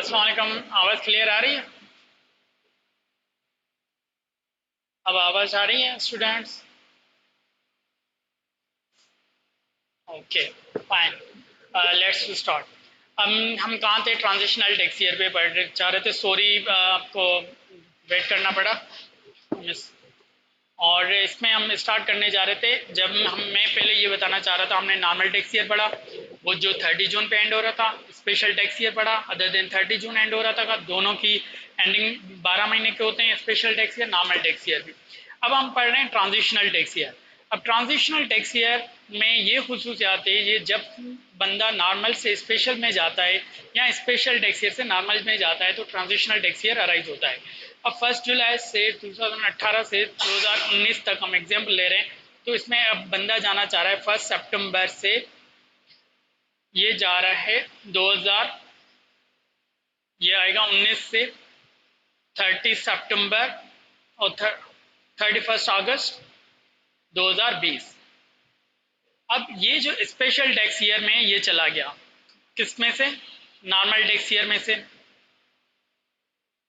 अस्सलाम वालेकुम। आवाज़ क्लियर आ रही है? अब आवाज़ आ रही है students? Okay, fine. Let's start. हम कहाँ थे? ट्रांजिशनल टैक्स ईयर पे पढ़ चाह रहे थे। सॉरी, आपको वेट करना पड़ा। मिस और इसमें हम स्टार्ट करने जा रहे थे। मैं पहले ये बताना चाह रहा था, हमने नॉर्मल टैक्स ईयर पढ़ा, वो जो 30 जून पे एंड हो रहा था। स्पेशल टैक्स ईयर पढ़ा, अदर देन 30 जून एंड हो रहा था। दोनों की एंडिंग 12 महीने के होते हैं, special tax year, normal tax year भी। अब हम पढ़ रहे हैं ट्रांजिशनल टैक्स ईयर। अब ट्रांजिशनल टैक्स ईयर में ये खसूसियात है, ये जब बंदा नॉर्मल से स्पेशल में जाता है या स्पेशल टैक्स ईयर से नॉर्मल में जाता है तो ट्रांजिशनल टैक्स ईयर अराइज होता है। अब 1 जुलाई से 2018 से 2019 तक हम एग्जाम्पल ले रहे हैं। तो इसमें अब बंदा जाना चाह रहा है 1 सितंबर से, ये जा रहा है 2000, ये आएगा 19 से 30 सितंबर और 31 अगस्त 2020। अब ये जो स्पेशल टैक्स ईयर में ये चला गया, किस में से? नॉर्मल टैक्स ईयर में से।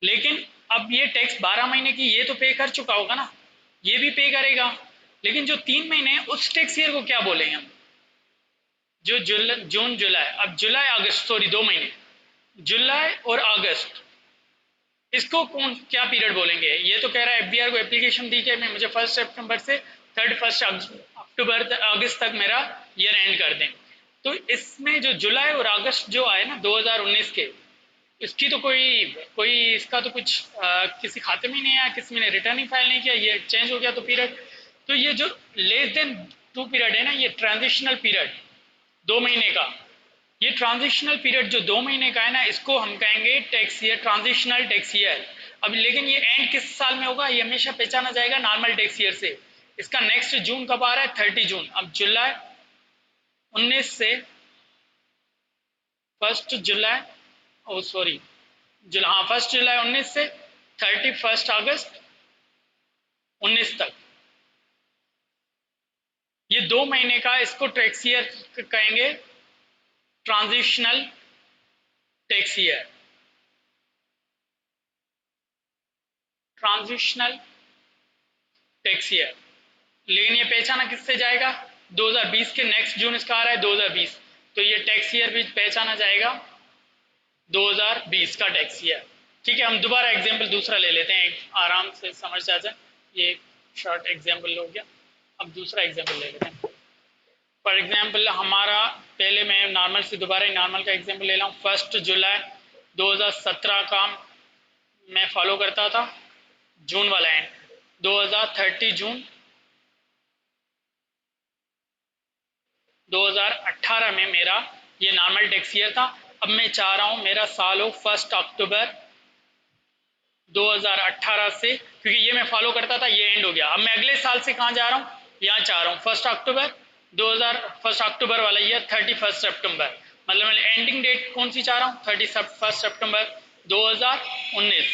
लेकिन अब ये टैक्स 12 महीने की ये तो पे कर चुका होगा ना, ये भी पे करेगा। लेकिन जो 3 महीने हैं उस टैक्स ईयर को क्या बोलेंगे हम? जो जून जुलाई, अब जुलाई अगस्त, सॉरी 2 महीने, जुलाई और अगस्त, इसको कौन क्या पीरियड बोलेंगे? ये तो कह रहा है एफबीआर को एप्लीकेशन दी कि मैं मुझे 1 सितंबर से 31 अक्टूबर अगस्त तक मेरा ईयर एंड कर दें। तो इसमें जो जुलाई और अगस्त जो आए ना 2019 के, इसकी तो कोई कोई इसका तो कुछ किसी खाते में ही नहीं आया, किसी ने रिटर्न ही फाइल नहीं किया, ये चेंज हो गया तो पीरियड। तो ये जो लेस देन 2 पीरियड है ना, ये ट्रांजिशनल पीरियड 2 महीने का, ये ट्रांजिशनल पीरियड जो 2 महीने का है ना, इसको हम कहेंगे tax year, transitional tax year. अब लेकिन ये एंड किस साल में होगा? ये हमेशा पहचाना जाएगा नॉर्मल टैक्स ईयर से। इसका नेक्स्ट जून कब आ रहा है? 30 जून। अब जुलाई 19 से 1 जुलाई, ओ सॉरी, हाँ 1 जुलाई 19 से 31 अगस्त 19 तक, ये 2 महीने का, इसको टैक्स ईयर कहेंगे, transitional tax year. Transitional tax year. लेकिन ये पहचाना किससे जाएगा? 2020 के नेक्स्ट जून इसका आ रहा है 2020, तो ये टैक्स ईयर भी पहचाना जाएगा 2020 का टैक्स ईयर। ठीक है, हम दोबारा एग्जांपल दूसरा ले लेते हैं, आराम से समझ आ जाए। ये शॉर्ट एग्जांपल हो गया, अब दूसरा एग्जांपल ले लेते हैं। फॉर एग्जांपल हमारा, पहले मैं नॉर्मल से दोबारा नॉर्मल का एग्जांपल ले रहा हूँ। 1 जुलाई 2017 का मैं फॉलो करता था, जून वाला एंड 2030 जून 2018 में मेरा ये नॉर्मल टैक्स ईयर था। अब मैं चाह रहा हूँ मेरा साल हो 1 अक्टूबर 2018 से, क्योंकि ये मैं फॉलो करता था, ये एंड हो गया। अब मैं अगले साल से कहाँ जा रहा हूँ? यहाँ चाह रहा हूँ 1 अक्टूबर 1 अक्टूबर वाला ईयर 31 सितंबर, मतलब मैं एंडिंग डेट कौन सी चाह रहा हूँ? 31 सितंबर 2019।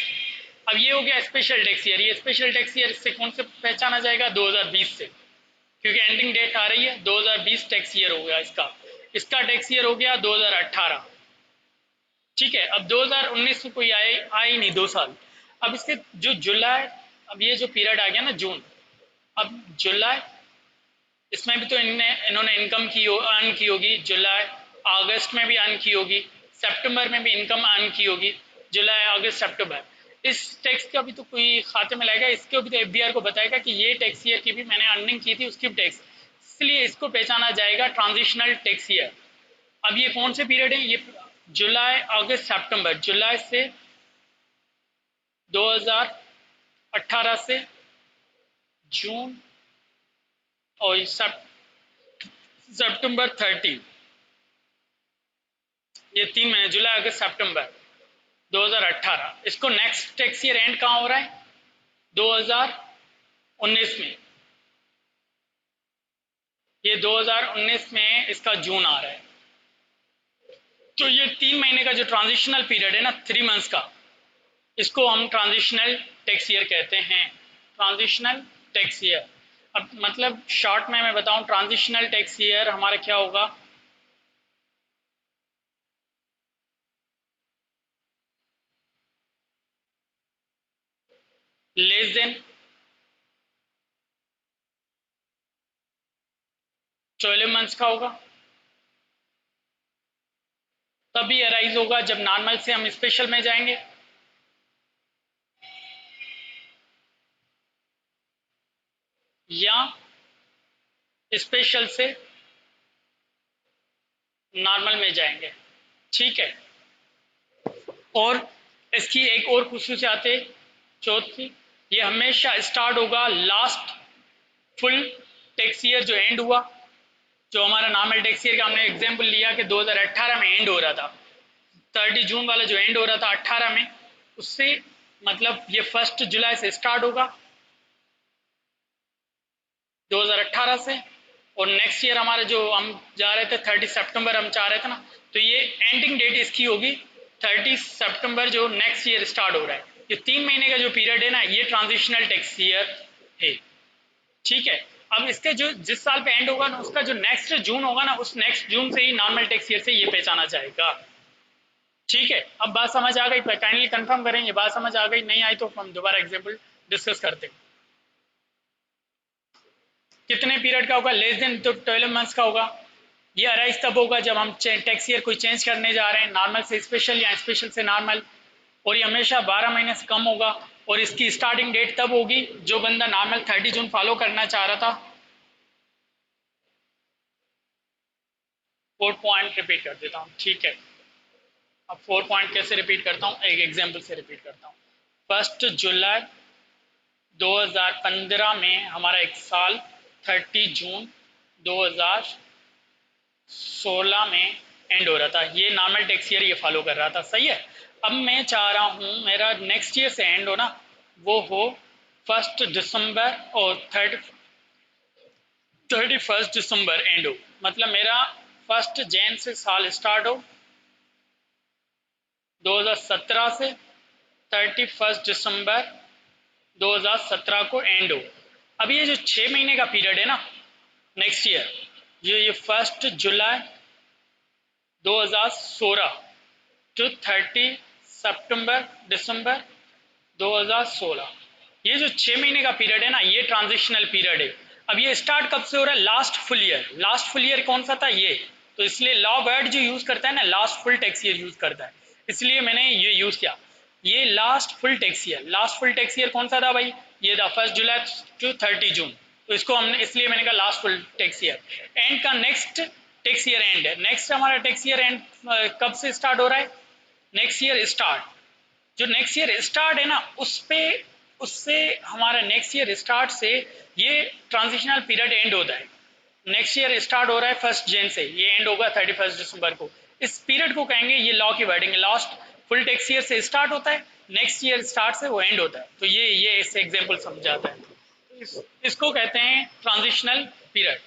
अब ये हो गया स्पेशल टैक्स ईयर। ये स्पेशल टैक्स ईयर इससे कौन से पहचाना जाएगा? 2020 से, क्योंकि एंडिंग डेट आ रही है 2020, टैक्स ईयर हो गया इसका। इसका टैक्स ईयर हो गया 2018। ठीक है, अब 2019 में कोई आए ही नहीं 2 साल। अब इसके जो जुलाई, अब ये जो पीरियड आ गया ना जून, अब जुलाई, इसमें भी तो इन्होंने इनकम की अर्न की होगी, जुलाई अगस्त में भी अर्न की होगी, सितंबर में भी इनकम अर्न की होगी, जुलाई अगस्त सितंबर। इस टैक्स का भी तो कोई खाते में लाएगा, इसको भी तो एफबीआर को बताएगा कि ये टैक्स ईयर की भी मैंने अर्निंग की थी, उसकी भी टैक्स, इसलिए इसको पहचाना जाएगा ट्रांजिशनल टैक्स ईयर। अब ये कौन से पीरियड है? ये जुलाई अगस्त सितंबर, जुलाई से 2018 से जून और सितंबर 30, ये 3 महीने, जुलाई अगस्त सितंबर 2018। इसको नेक्स्ट टैक्स ईयर एंड कहाँ हो रहा है? 2019 में। ये 2019 में इसका जून आ रहा है। तो ये 3 महीने का जो ट्रांजिशनल पीरियड है ना, 3 मंथ्स का, इसको हम ट्रांजिशनल टैक्स ईयर कहते हैं। Transitional tax year. अब मतलब शॉर्ट में मैं बताऊं, ट्रांजिशनल टैक्स ईयर हमारा क्या होगा? लेस देन 12 मंथ्स का होगा, तभी अराइज होगा जब नॉर्मल से हम स्पेशल में जाएंगे। या स्पेशल से नॉर्मल में जाएंगे। ठीक है। और इसकी एक और खुसूसियात है चौथी, ये हमेशा स्टार्ट होगा लास्ट फुल टैक्स ईयर जो एंड हुआ, जो हमारा नॉर्मल टैक्स ईयर का हमने एग्जांपल लिया कि 2018 में एंड हो रहा था, 30 जून वाला जो एंड हो रहा था 18 में, उससे मतलब ये 1 जुलाई से स्टार्ट होगा 2018 से, और नेक्स्ट ईयर हमारे जो हम जा रहे थे 30 सितंबर हम चाह रहे थे ना, तो ये एंडिंग डेट इसकी होगी 30 सितंबर जो नेक्स्ट ईयर स्टार्ट हो रहा है। ये 3 महीने का जो पीरियड है ना, ये ट्रांजिशनल टैक्स ईयर है। ठीक है। अब इसके जो जिस साल पे एंड होगा ना, उसका जो नेक्स्ट जून होगा ना, उस नेक्स्ट जून से ही नॉर्मल टैक्स ईयर से ये पहचाना जाएगा। ठीक है। अब बात समझ आ गई? काइंडली कंफर्म करेंगे बात समझ आ गई, नहीं आई तो हम दोबारा एग्जांपल डिस्कस करते हैं। कितने पीरियड का होगा? लेस देन तो 12 मंथ्स का होगा। ये अराइज तब होगा जब हम टैक्स ईयर कोई चेंज करने जा रहे हैं, नॉर्मल से स्पेशल या स्पेशल से नॉर्मल, और ये हमेशा 12 महीने से कम होगा। और इसकी स्टार्टिंग डेट तब होगी जो बंदा नॉर्मल 30 जून फॉलो करना चाह रहा था। 4 पॉइंट रिपीट कर देता हूँ। ठीक है। अब 4 पॉइंट कैसे रिपीट करता हूँ, एक एग्जाम्पल से रिपीट करता हूँ। 1 जुलाई 2015 में हमारा एक साल 30 जून 2016 में एंड हो रहा था। ये नॉर्मल टैक्स ईयर ये फॉलो कर रहा था। सही है। अब मैं चाह रहा हूँ मेरा नेक्स्ट ईयर से एंड हो ना, वो हो 1 दिसंबर और 31 दिसंबर एंड हो। मतलब मेरा 1 जैन से साल स्टार्ट हो 2017 से 31 दिसंबर 2017 को एंड हो। अब ये जो 6 महीने का पीरियड है ना नेक्स्ट ईयर, ये 1 जुलाई 2016 टू 30 सितंबर दिसंबर 2016, ये जो 6 महीने का पीरियड है ना, ये ट्रांजिशनल पीरियड है। अब ये स्टार्ट कब से हो रहा है? Last full year. Last full year कौन सा था? ये। तो इसलिए लॉ वर्ड जो यूज करता है ना, last full tax year use करता है, इसलिए मैंने ये यूज किया। ये last full tax year, last full tax year कौन सा था भाई? ये था 1 जुलाई टू 30 जून। तो इसको हमने इसलिए मैंने कहा last full tax year. And का नेक्स्ट टैक्स ईयर एंड है। नेक्स्ट हमारा टैक्स ईयर एंड कब से स्टार्ट हो रहा है? नेक्स्ट ईयर स्टार्ट, जो नेक्स्ट ईयर स्टार्ट है ना, उस पे उससे हमारा नेक्स्ट ईयर स्टार्ट से ये ट्रांजिशनल पीरियड एंड होता है। नेक्स्ट ईयर स्टार्ट हो रहा है 1 जैन से, ये एंड होगा 31 दिसंबर को। इस पीरियड को कहेंगे, ये लॉ की वर्डिंग है, लास्ट फुल टैक्स ईयर से स्टार्ट होता है, नेक्स्ट ईयर स्टार्ट से वो एंड होता है। तो ये इससे एग्जांपल समझाता है। इसको कहते हैं ट्रांजिशनल पीरियड।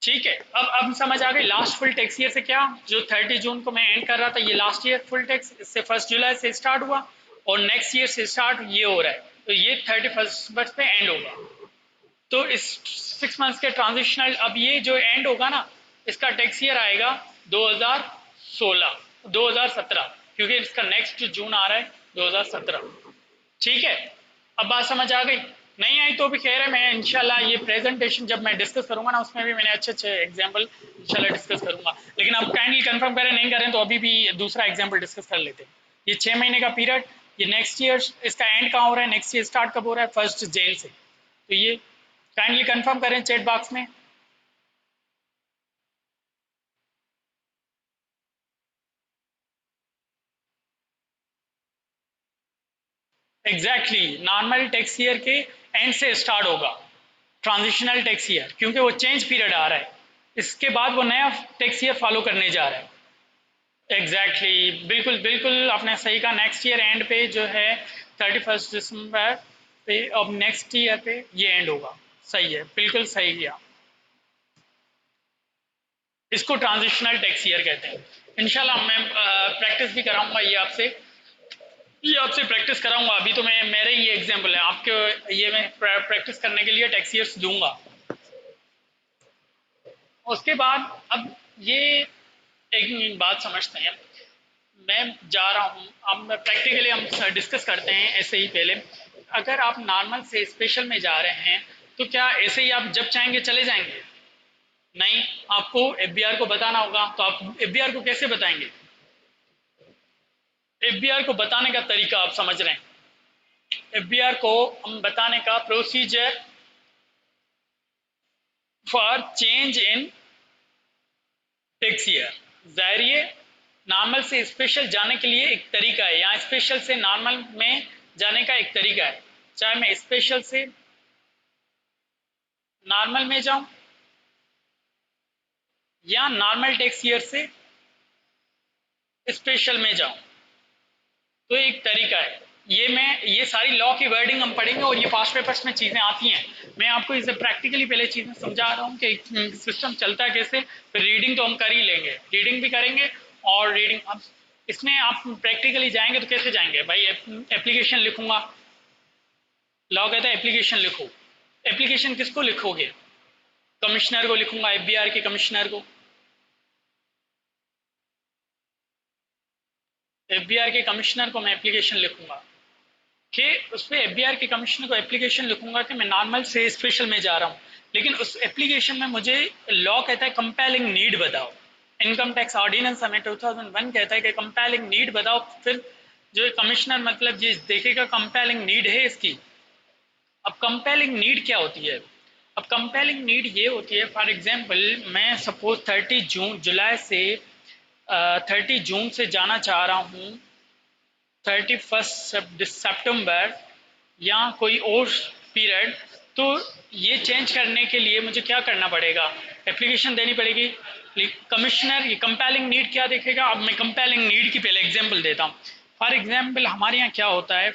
ठीक है। अब समझ आ गई लास्ट फुल टैक्स ईयर से क्या, जो 30 जून को मैं एंड कर रहा था, ये लास्ट ईयर फुल टैक्स, इससे 1 जुलाई से स्टार्ट हुआ और नेक्स्ट ईयर से स्टार्ट ये हो रहा है, तो ये 31 पे एंड होगा। तो इस 6 मंथ्स के ट्रांजिशनल, अब ये जो एंड होगा ना, इसका टैक्स ईयर आएगा 2016 2017, क्योंकि इसका नेक्स्ट जून आ रहा है 2017। ठीक है। अब बात समझ आ गई? नहीं आई तो भी खैर है, मैं इंशाल्लाह ये प्रेजेंटेशन जब मैं डिस्कस करूंगा ना, उसमें भी मैंने अच्छे अच्छे एग्जांपल इंशाल्लाह डिस्कस करूंगा। लेकिन आप काइंडली कंफर्म करें, नहीं करें तो अभी भी दूसरा एग्जांपल डिस्कस कर लेते हैं। ये 6 महीने का पीरियड, ये नेक्स्ट ईयर इसका एंड कहाँ हो रहा है? नेक्स्ट ईयर स्टार्ट कब हो रहा है? 1 जैन से। तो ये काइंडली कंफर्म करें चैट बॉक्स में। एग्जैक्टली नॉर्मल टैक्स ईयर के एंड से स्टार्ट होगा ट्रांजिशनल टैक्स ईयर, क्योंकि वो चेंज पीरियड आ रहा है, इसके बाद वो नया टैक्स ईयर फॉलो करने जा रहा है। बिल्कुल बिल्कुल आपने सही कहा। नेक्स्ट ईयर एंड पे जो है 31 दिसंबर पे, अब नेक्स्ट ईयर पे ये एंड होगा। सही है, बिल्कुल सही किया। इसको ट्रांजिशनल टैक्स ईयर कहते हैं। इंशाल्लाह मैं प्रैक्टिस भी कराऊंगा, ये आपसे प्रैक्टिस कराऊंगा। अभी तो मैं मेरे ही एग्जाम्पल है आपके, ये मैं प्रैक्टिस करने के लिए टैक्स ईयर्स दूंगा। उसके बाद अब ये एक बात समझते हैं, मैं जा रहा हूँ, अब प्रैक्टिकली हम डिस्कस करते हैं ऐसे ही पहले। अगर आप नॉर्मल से स्पेशल में जा रहे हैं तो क्या ऐसे ही आप जब चाहेंगे चले जाएंगे? नहीं, आपको एफबीआर को बताना होगा। तो आप एफबीआर को कैसे बताएंगे? एफबीआर को बताने का तरीका आप समझ रहे हैं। एफबीआर को हम बताने का procedure for change in tax year, जाहिर ये नॉर्मल से स्पेशल जाने के लिए एक तरीका है, यहाँ स्पेशल से नॉर्मल में जाने का एक तरीका है। चाहे मैं स्पेशल से नॉर्मल में जाऊं या नॉर्मल टैक्स ईयर से स्पेशल में जाऊं, तो एक तरीका है। ये सारी लॉ की वर्डिंग हम पढ़ेंगे और ये पास्ट पेपर्स में चीजें आती हैं। मैं आपको इसे प्रैक्टिकली पहले चीजें समझा रहा हूँ कि सिस्टम चलता है कैसे। फिर रीडिंग तो हम कर ही लेंगे, रीडिंग भी करेंगे। और रीडिंग अब इसमें आप प्रैक्टिकली जाएंगे तो कैसे जाएंगे भाई? एप्लीकेशन लिखूंगा, लॉ कहता है एप्लीकेशन लिखो। एप्लीकेशन किसको लिखोगे? कमिश्नर को लिखूंगा, एफबीआर के कमिश्नर को। एफबीआर के कमिश्नर को मैं एप्लीकेशन लिखूंगा कि उस पर एफबीआर के कमिश्नर को एप्लीकेशन लिखूंगा कि मैं नॉर्मल से स्पेशल में जा रहा हूँ। लेकिन उस एप्लीकेशन में मुझे लॉ कहता है कंपेलिंग नीड बताओ। इनकम टैक्स ऑर्डिनेंस हमें 2001 कहता है कि कंपेलिंग नीड बताओ। फिर जो कमिश्नर मतलब ये देखेगा कंपेलिंग नीड है इसकी। अब कंपेलिंग नीड क्या होती है? अब कंपेलिंग नीड ये होती है, फॉर एग्जांपल मैं सपोज 30 जुलाई से 30 जून से जाना चाह रहा हूँ 31 सितंबर या कोई और पीरियड। तो ये चेंज करने के लिए मुझे क्या करना पड़ेगा? एप्लीकेशन देनी पड़ेगी। कमिश्नर ये कंपेलिंग नीड क्या देखेगा? अब मैं कंपेलिंग नीड की पहले एग्जांपल देता हूँ। फॉर एग्जांपल हमारे यहाँ क्या होता है,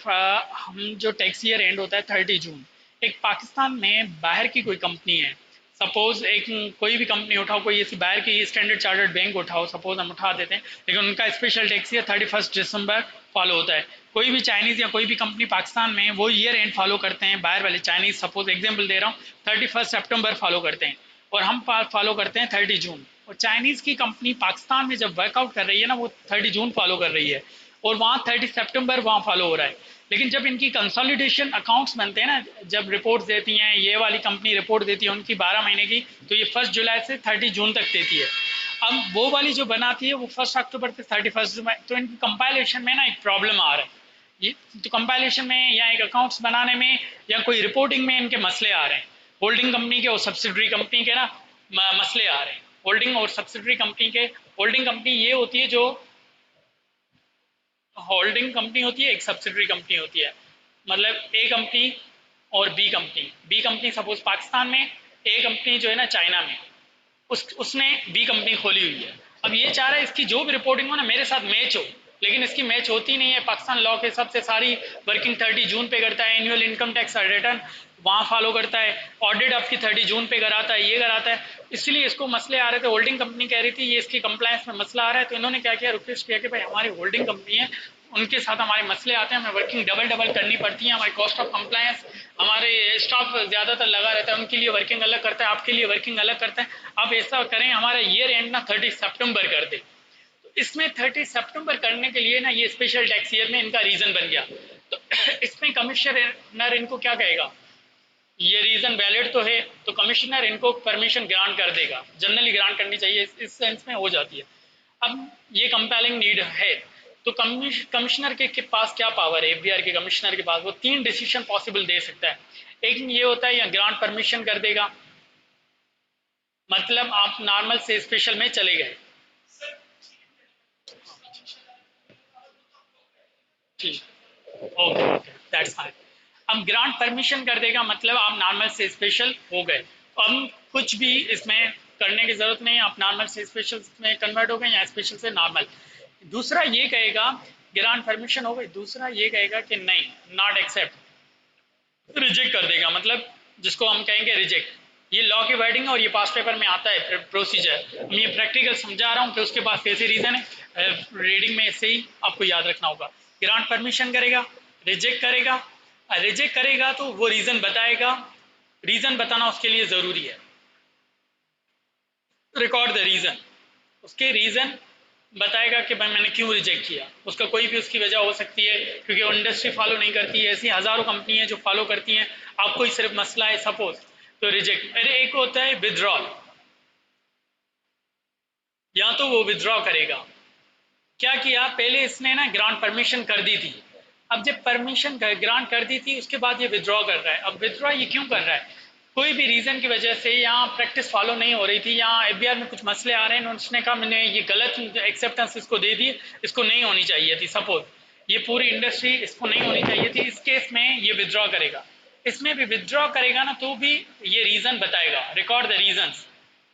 हम जो टैक्स ईयर एंड होता है 30 जून। एक पाकिस्तान में बाहर की कोई कंपनी है, सपोज एक कोई भी कंपनी उठाओ, कोई ऐसी बाहर की स्टैंडर्ड चार्टर्ड बैंक उठाओ, सपोज हम उठा देते हैं, लेकिन उनका स्पेशल टैक्स ईयर 31 दिसंबर फॉलो होता है। कोई भी चाइनीज या कोई भी कंपनी पाकिस्तान में वो ईयर एंड फॉलो करते हैं, बाहर वाले चाइनीज सपोज एग्जाम्पल दे रहा हूँ 31 सितंबर फॉलो करते हैं और हम फॉलो करते हैं 30 जून। और चाइनीज की कंपनी पाकिस्तान में जब वर्कआउट कर रही है ना, वो 30 जून फॉलो कर रही है और वहाँ 30 सितंबर वहाँ फॉलो हो रहा है। लेकिन जब इनकी कंसोलिडेशन अकाउंट्स बनते हैं ना, जब रिपोर्ट देती हैं, ये वाली कंपनी रिपोर्ट देती है उनकी 12 महीने की, तो ये 1 जुलाई से 30 जून तक देती है। अब वो वाली जो बनाती है वो 1 अक्टूबर से 31 जुलाई, तो इनकी कंपाइलेशन में ना एक प्रॉब्लम आ रहा है। ये तो कंपाइलेशन में या एक अकाउंट्स बनाने में या कोई रिपोर्टिंग में इनके मसले आ रहे हैं। होल्डिंग कंपनी के और सब्सिडरी कंपनी के ना मसले आ रहे हैं। होल्डिंग और सब्सिडरी कंपनी के, होल्डिंग कंपनी ये होती है जो होल्डिंग कंपनी होती है, एक सब्सिडरी कंपनी होती है। मतलब ए कंपनी और B company. B company suppose Pakistan में, ए कंपनी जो है ना चाइना में, उसने बी कंपनी खोली हुई है। अब ये चाह रहा है इसकी जो भी रिपोर्टिंग हो ना मेरे साथ मैच हो, लेकिन इसकी मैच होती नहीं है। पाकिस्तान लॉ के हिसाब से सारी वर्किंग 30 जून पे करता है, एनुअल इनकम टैक्स रिटर्न वहाँ फॉलो करता है, ऑडिट आपकी 30 जून पे कराता है, ये कराता है। इसलिए इसको मसले आ रहे थे। होल्डिंग कंपनी कह रही थी ये इसकी कंप्लायंस में मसला आ रहा है, तो इन्होंने क्या किया, रिक्वेस्ट किया कि भाई हमारी होल्डिंग कंपनी है, उनके साथ हमारे मसले आते हैं, हमें वर्किंग डबल डबल करनी पड़ती है, हमारी कॉस्ट ऑफ कंप्लायंस, हमारे स्टाफ ज़्यादातर लगा रहता है, उनके लिए वर्किंग अलग करता है, आपके लिए वर्किंग अलग करता है। आप ऐसा करें हमारा ईयर एंड ना 30 सितंबर कर दे। तो इसमें 30 सितंबर करने के लिए ना ये स्पेशल टैक्स ईयर में इनका रीज़न बन गया। तो इसमें कमिश्नर इनको क्या कहेगा, ये रीज़न वैलिड तो है, तो कमिश्नर इनको परमिशन ग्रांट कर देगा। जनरली ग्रांट करनी चाहिए, इस सेंस में हो जाती है। अब ये कंपेलिंग नीड है, तो कमिश्नर के पास क्या पावर है? एफबीआर के कमिश्नर के पास वो 3 डिसीजन पॉसिबल दे सकता है। एक ये होता है या ग्रांट परमिशन कर देगा, मतलब आप नॉर्मल से स्पेशल में चले गए। ठीक, ओके ओके, दैट्स फाइन। अब ग्रांट परमिशन कर देगा, मतलब आप नॉर्मल से स्पेशल हो गए। अब कुछ भी इसमें करने की जरूरत नहीं, आप नॉर्मल से स्पेशल में कन्वर्ट हो गए या स्पेशल से नॉर्मल। दूसरा ये कहेगा ग्रांट परमिशन हो गई, दूसरा ये कहेगा कि नहीं, नॉट एक्सेप्ट, रिजेक्ट कर देगा, मतलब जिसको हम कहेंगे रिजेक्ट। ये लॉ की वर्डिंग है और ये पास पेपर में आता है प्रोसीजर। मैं ये प्रैक्टिकल समझा रहा हूँ कि उसके पास कैसे रीजन है, रीडिंग में इससे ही आपको याद रखना होगा। ग्रांट परमिशन करेगा, रिजेक्ट करेगा। रिजेक्ट करेगा तो वो रीजन बताएगा, रीजन बताना उसके लिए जरूरी है। रिकॉर्ड द रीजन, उसके रीजन बताएगा कि भाई मैंने क्यों रिजेक्ट किया, उसका कोई भी उसकी वजह हो सकती है, क्योंकि वो इंडस्ट्री फॉलो नहीं करती है, ऐसी हज़ारों कंपनी है जो फॉलो करती हैं, आपको ही सिर्फ मसला है सपोज, तो रिजेक्ट। अरे एक होता है विदड्रॉल, या तो वो विदड्रॉ करेगा, क्या किया पहले इसने ना ग्रांट परमिशन कर दी थी, अब जब परमिशन ग्रांट कर दी थी उसके बाद ये विदड्रॉ कर रहा है। अब विदड्रॉ ये क्यों कर रहा है, कोई भी रीजन की वजह से, यहाँ प्रैक्टिस फॉलो नहीं हो रही थी, यहाँ एफबीआर में कुछ मसले आ रहे हैं, उसने कहा मैंने ये गलत एक्सेप्टेंस इसको दे दी, इसको नहीं होनी चाहिए थी, सपोज ये पूरी इंडस्ट्री इसको नहीं होनी चाहिए थी, इस केस में ये विदड्रॉ करेगा। इसमें भी विदड्रॉ करेगा ना तो भी ये रीजन बताएगा, रिकॉर्ड द रीजंस।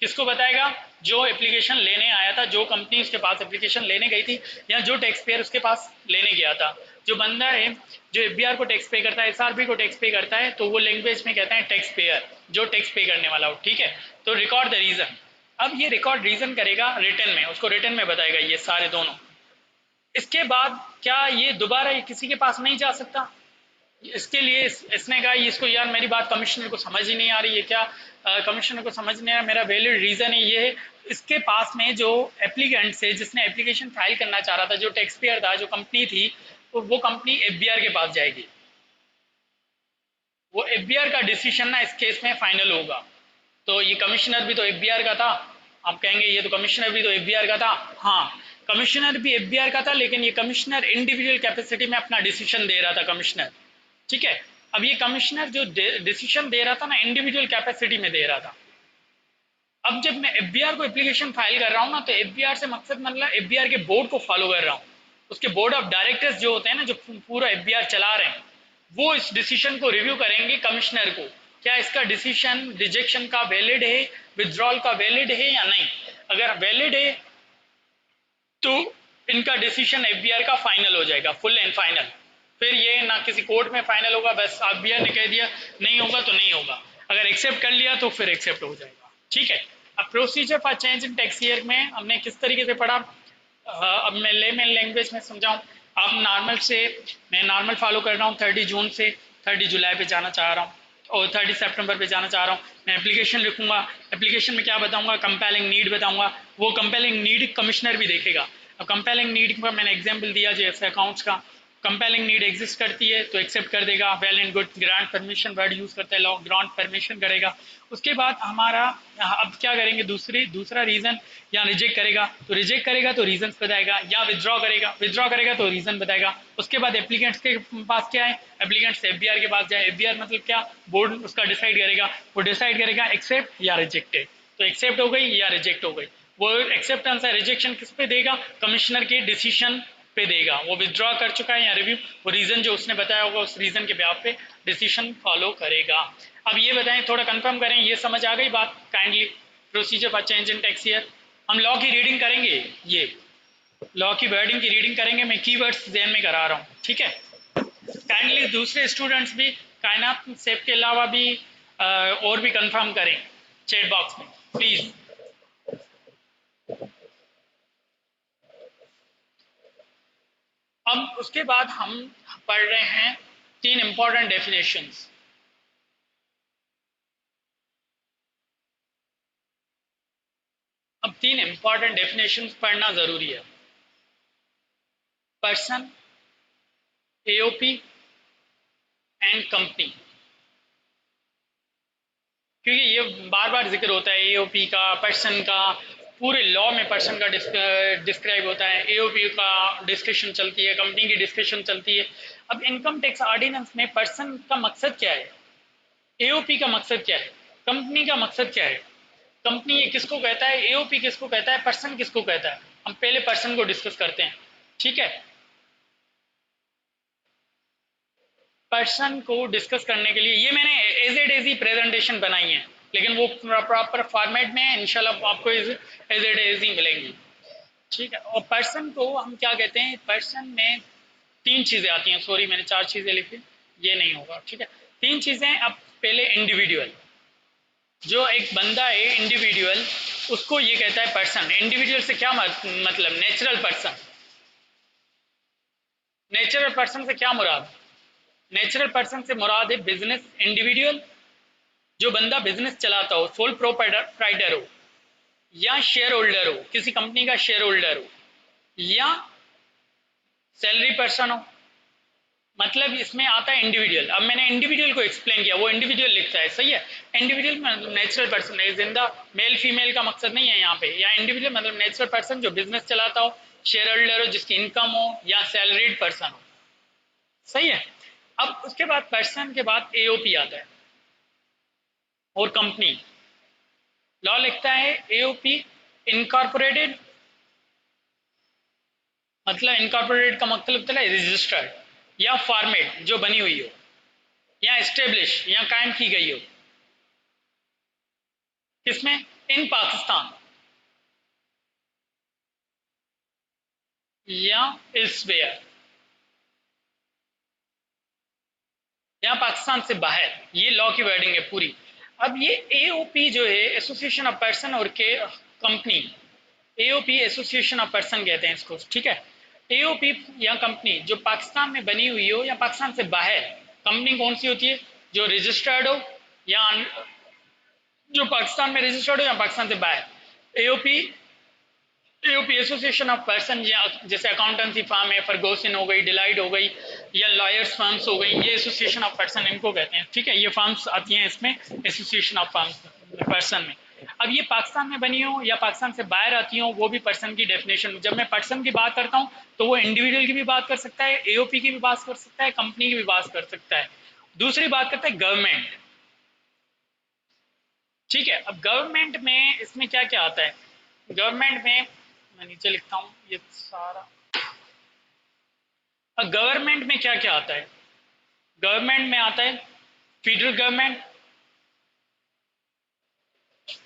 किसको बताएगा, जो एप्लीकेशन लेने आया था, जो कंपनी उसके पास एप्लीकेशन लेने गई थी, या जो टैक्स पेयर उसके पास लेने गया था। जो बंदा है जो एफबीआर को टैक्स पे करता है, एसआरबी को टैक्स पे करता है, तो वो लैंग्वेज में कहते हैं टैक्स पेयर, जो टैक्स पे करने वाला हो, ठीक है। तो रिकॉर्ड द रीजन, अब ये रिकॉर्ड रीजन करेगा रिटर्न में, उसको रिटर्न में बताएगा ये सारे दोनों। इसके बाद क्या ये दोबारा ये किसी के पास नहीं जा सकता, इसके लिए इसने कहा इसको यार मेरी बात कमिश्नर को समझ ही नहीं आ रही है क्या, कमिश्नर को समझ नहीं आ रहा, मेरा वैलिड रीजन है ये है। इसके पास में जो एप्लीकेंट से जिसने एप्लीकेशन फाइल करना चाह रहा था, जो टैक्स पेयर था, जो कंपनी थी, तो वो कंपनी एफबीआर के पास जाएगी, वो एफबीआर का डिसीजन ना इस केस में फाइनल होगा। तो ये कमिश्नर भी तो एफबीआर का था, आप कहेंगे ये तो कमिश्नर भी तो एफबीआर का था, हाँ कमिश्नर भी एफबीआर का था, लेकिन ये कमिश्नर इंडिविजुअल कैपेसिटी में अपना डिसीजन दे रहा था कमिश्नर, ठीक है। अब ये कमिश्नर जो डिसीजन दे रहा था ना इंडिविजुअल कैपेसिटी में दे रहा था। अब जब मैं एफबीआर को एप्लीकेशन फाइल कर रहा हूँ ना, तो एफबीआर से मकसद मतलब एफबीआर के बोर्ड को फॉलो कर रहा हूँ, उसके बोर्ड ऑफ डायरेक्टर्स जो होते हैं ना, जो पूरा एफबीआर चला रहे हैं, वो इस डिसीजन को रिव्यू करेंगे कमिश्नर को, क्या इसका डिसीजन रिजेक्शन का वैलिड है, विथड्रॉल का वैलिड है या नहीं। अगर वैलिड है तो इनका डिसीजन एफबीआर का फाइनल हो जाएगा, फुल एंड फाइनल। फिर ये ना किसी कोर्ट में फाइनल होगा, बस एफबीआर ने कह दिया नहीं होगा तो नहीं होगा, अगर एक्सेप्ट कर लिया तो फिर एक्सेप्ट हो जाएगा, ठीक है। अब procedure for change in tax year में हमने किस तरीके से पढ़ा, अब मैं लेमन लैंग्वेज में समझाऊं, आप नॉर्मल से, मैं नॉर्मल फॉलो कर रहा हूँ 30 जून से 30 जुलाई पे जाना चाह रहा हूँ, और 30 सितंबर पे जाना चाह रहा हूँ, मैं एप्लीकेशन लिखूंगा, एप्लीकेशन में क्या बताऊंगा, कंपेलिंग नीड बताऊंगा, वो कंपेलिंग नीड कमिश्नर भी देखेगा। अब कंपेलिंग नीड का मैंने एग्जांपल दिया जैसे अकाउंट्स का, कंपेलिंग नीड एग्जिस्ट करती है तो एक्सेप्ट कर देगा, well and good, grant permission word use करता है लॉ, ग्रांट परमिशन करेगा। उसके बाद हमारा अब क्या करेंगे, दूसरा रीजन, या रिजेक्ट करेगा तो रिजेक्ट करेगा तो रीजन बताएगा, या विदड्रॉ करेगा तो रीजन बताएगा। उसके बाद एप्लीकेंट्स के पास क्या है, एप्लीकेंट्स एफबीआर के पास जाए, एफबीआर मतलब क्या, बोर्ड उसका डिसाइड करेगा, वो डिसाइड करेगा एक्सेप्ट या रिजेक्टेड, तो एक्सेप्ट हो गई या रिजेक्ट हो गई। वो एक्सेप्टेंस है रिजेक्शन किस पे देगा, कमिश्नर के डिसीजन पे देगा, वो विदड्रॉ कर चुका है या रिव्यू, वो रीजन जो उसने बताया होगा उस रीजन के ब्याह पे डिसीजन फॉलो करेगा। अब ये बताएं, थोड़ा कंफर्म करें, ये समझ आ गई बात kindly, procedure for change in tax year. हम लॉ की रीडिंग करेंगे, ये लॉ की वर्डिंग की रीडिंग करेंगे, मैं कीवर्ड्स ध्यान में करा रहा हूँ, ठीक है। काइंडली दूसरे स्टूडेंट्स भी कायनात सेफ के अलावा भी और भी कंफर्म करें चैट बॉक्स में प्लीज। अब उसके बाद हम पढ़ रहे हैं 3 इंपॉर्टेंट डेफिनेशंस। अब 3 इंपॉर्टेंट डेफिनेशंस पढ़ना जरूरी है, पर्सन, एओपी एंड कंपनी, क्योंकि ये बार बार जिक्र होता है एओपी का, पर्सन का, पूरे लॉ में पर्सन का डिस्क्राइब होता है, एओपी का डिस्कशन चलती है, कंपनी की डिस्कशन चलती है। अब इनकम टैक्स ऑर्डिनेंस में पर्सन का मकसद क्या है, एओपी का मकसद क्या है, कंपनी का मकसद क्या है, कंपनी ये किसको कहता है, एओपी किसको कहता है, पर्सन किसको कहता है। हम पहले पर्सन को डिस्कस करते हैं, ठीक है। पर्सन को डिस्कस करने के लिए ये मैंने एज एड एज ही प्रेजेंटेशन बनाई है, लेकिन वो प्रॉपर फॉर्मेट में है, इंशाल्लाह आपको एज एड एज ही मिलेंगी, ठीक है। और पर्सन को हम क्या कहते हैं, पर्सन में 3 चीजें आती हैं, सॉरी मैंने 4 चीजें लिखी, ये नहीं होगा, ठीक है। 3 चीजें, अब पहले इंडिविजुअल, जो एक बंदा है इंडिविजुअल, उसको ये कहता है पर्सन। इंडिविजुअल से क्या मतलब, नेचुरल पर्सन, नेचुरल पर्सन से क्या मुराद, नेचुरल पर्सन से मुराद है बिजनेस इंडिविजुअल, जो बंदा बिजनेस चलाता हो, सोल प्रोप्राइटर हो, या शेयर होल्डर हो, किसी कंपनी का शेयर होल्डर हो, या सैलरी पर्सन हो। मतलब इसमें आता है इंडिविजुअल। अब मैंने इंडिविजुअल को एक्सप्लेन किया, वो इंडिविजुअल लिखता है, सही है। इंडिविजुअल मतलब नेचुरल पर्सन है, जिंदा मेल फीमेल का मकसद नहीं है यहाँ पे। या इंडिविजुअल मतलब नेचुरल पर्सन जो बिजनेस चलाता हो, शेयर होल्डर हो, जिसकी इनकम हो, या सैलरीड पर्सन हो, सही है। अब उसके बाद पर्सन के बाद एओपी आता है और कंपनी। लॉ लिखता है एओपी इनकॉर्पोरेटेड, मतलब इनकॉर्पोरेटेड का मतलब होता है रजिस्टर्ड, या फॉर्मेट जो बनी हुई हो, या एस्टेब्लिश या कायम की गई हो, किसमें, इन पाकिस्तान या इल्सवेयर, या पाकिस्तान से बाहर। ये लॉ की वर्डिंग है पूरी। अब ये एओपी जो है एसोसिएशन ऑफ पर्सन और के company, AOP association of person कहते हैं इसको, ठीक है। एओपी या कंपनी जो पाकिस्तान में बनी हुई हो या पाकिस्तान से बाहर। कंपनी कौन सी होती है, जो रजिस्टर्ड हो या जो पाकिस्तान में रजिस्टर्ड हो या पाकिस्तान से बाहर। AOP AOP association of person, या जैसे अकाउंटेंसी फर्म है, फर्गोसन हो गई, डिलाइट हो गई, या लॉयर्स फर्म्स हो गई, ये एसोसिएशन ऑफ पर्सन इनको कहते हैं, ठीक है। ये फर्म्स आती हैं इसमें एसोसिएशन ऑफ फर्म्स पर्सन में। अब ये पाकिस्तान में बनी हो या पाकिस्तान से बाहर आती हो, वो भी पर्सन की डेफिनेशन। जब मैं पर्सन की बात करता हूँ तो वो इंडिविजुअल की भी बात कर सकता है, एओपी की भी बात कर सकता है, कंपनी की भी बात कर सकता है। दूसरी बात करता है गवर्नमेंट, ठीक है। अब गवर्नमेंट में इसमें क्या क्या आता है, गवर्नमेंट में मैं नीचे लिखता हूँ ये सारा। अब गवर्नमेंट में क्या क्या आता है, गवर्नमेंट में आता है फेडरल गवर्नमेंट,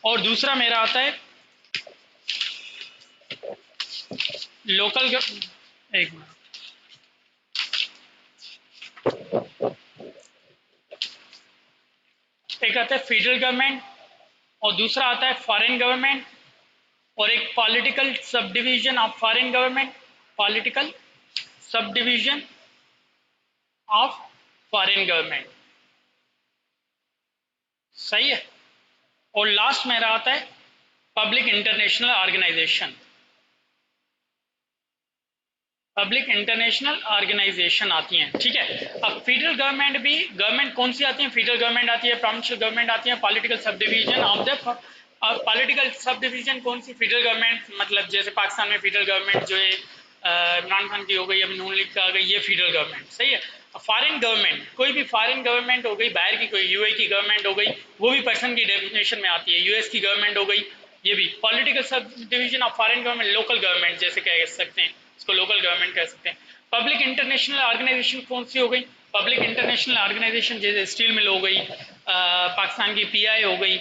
और दूसरा मेरा आता है लोकल, एक मिनट, एक आता है फेडरल गवर्नमेंट, और दूसरा आता है फॉरेन गवर्नमेंट, और एक political sub division of foreign government, political sub division of foreign government, सही है। और लास्ट मेरा आता है public international organisation, public international organisation आती हैं, ठीक है। अब फेडरल गवर्नमेंट भी, गवर्नमेंट कौन सी आती है, फेडरल गवर्नमेंट आती है, प्रोविंशियल गवर्नमेंट आती है, political sub division of the, political sub division कौन सी, फेडरल गवर्नमेंट, मतलब जैसे पाकिस्तान में फेडरल गवर्नमेंट जो है इमरान खान की हो गई, अभी नून लीग का आ गई, ये फेडरल गवर्नमेंट, सही है। फॉरेन गवर्नमेंट, कोई भी फॉरेन गवर्नमेंट हो गई, बाहर की कोई यूए की गवर्नमेंट हो गई, वो भी पर्सन की डेफिनेशन में आती है। यूएस की गवर्नमेंट हो गई, ये भी political sub division of foreign government, local government जैसे कह सकते हैं, इसको लोकल गवर्नमेंट कह सकते हैं। पब्लिक इंटरनेशनल ऑर्गेनाइजेशन कौन सी हो गई, पब्लिक इंटरनेशनल ऑर्गेनाइजेशन जैसे स्टील मिल हो गई, पाकिस्तान की पीआई हो गई,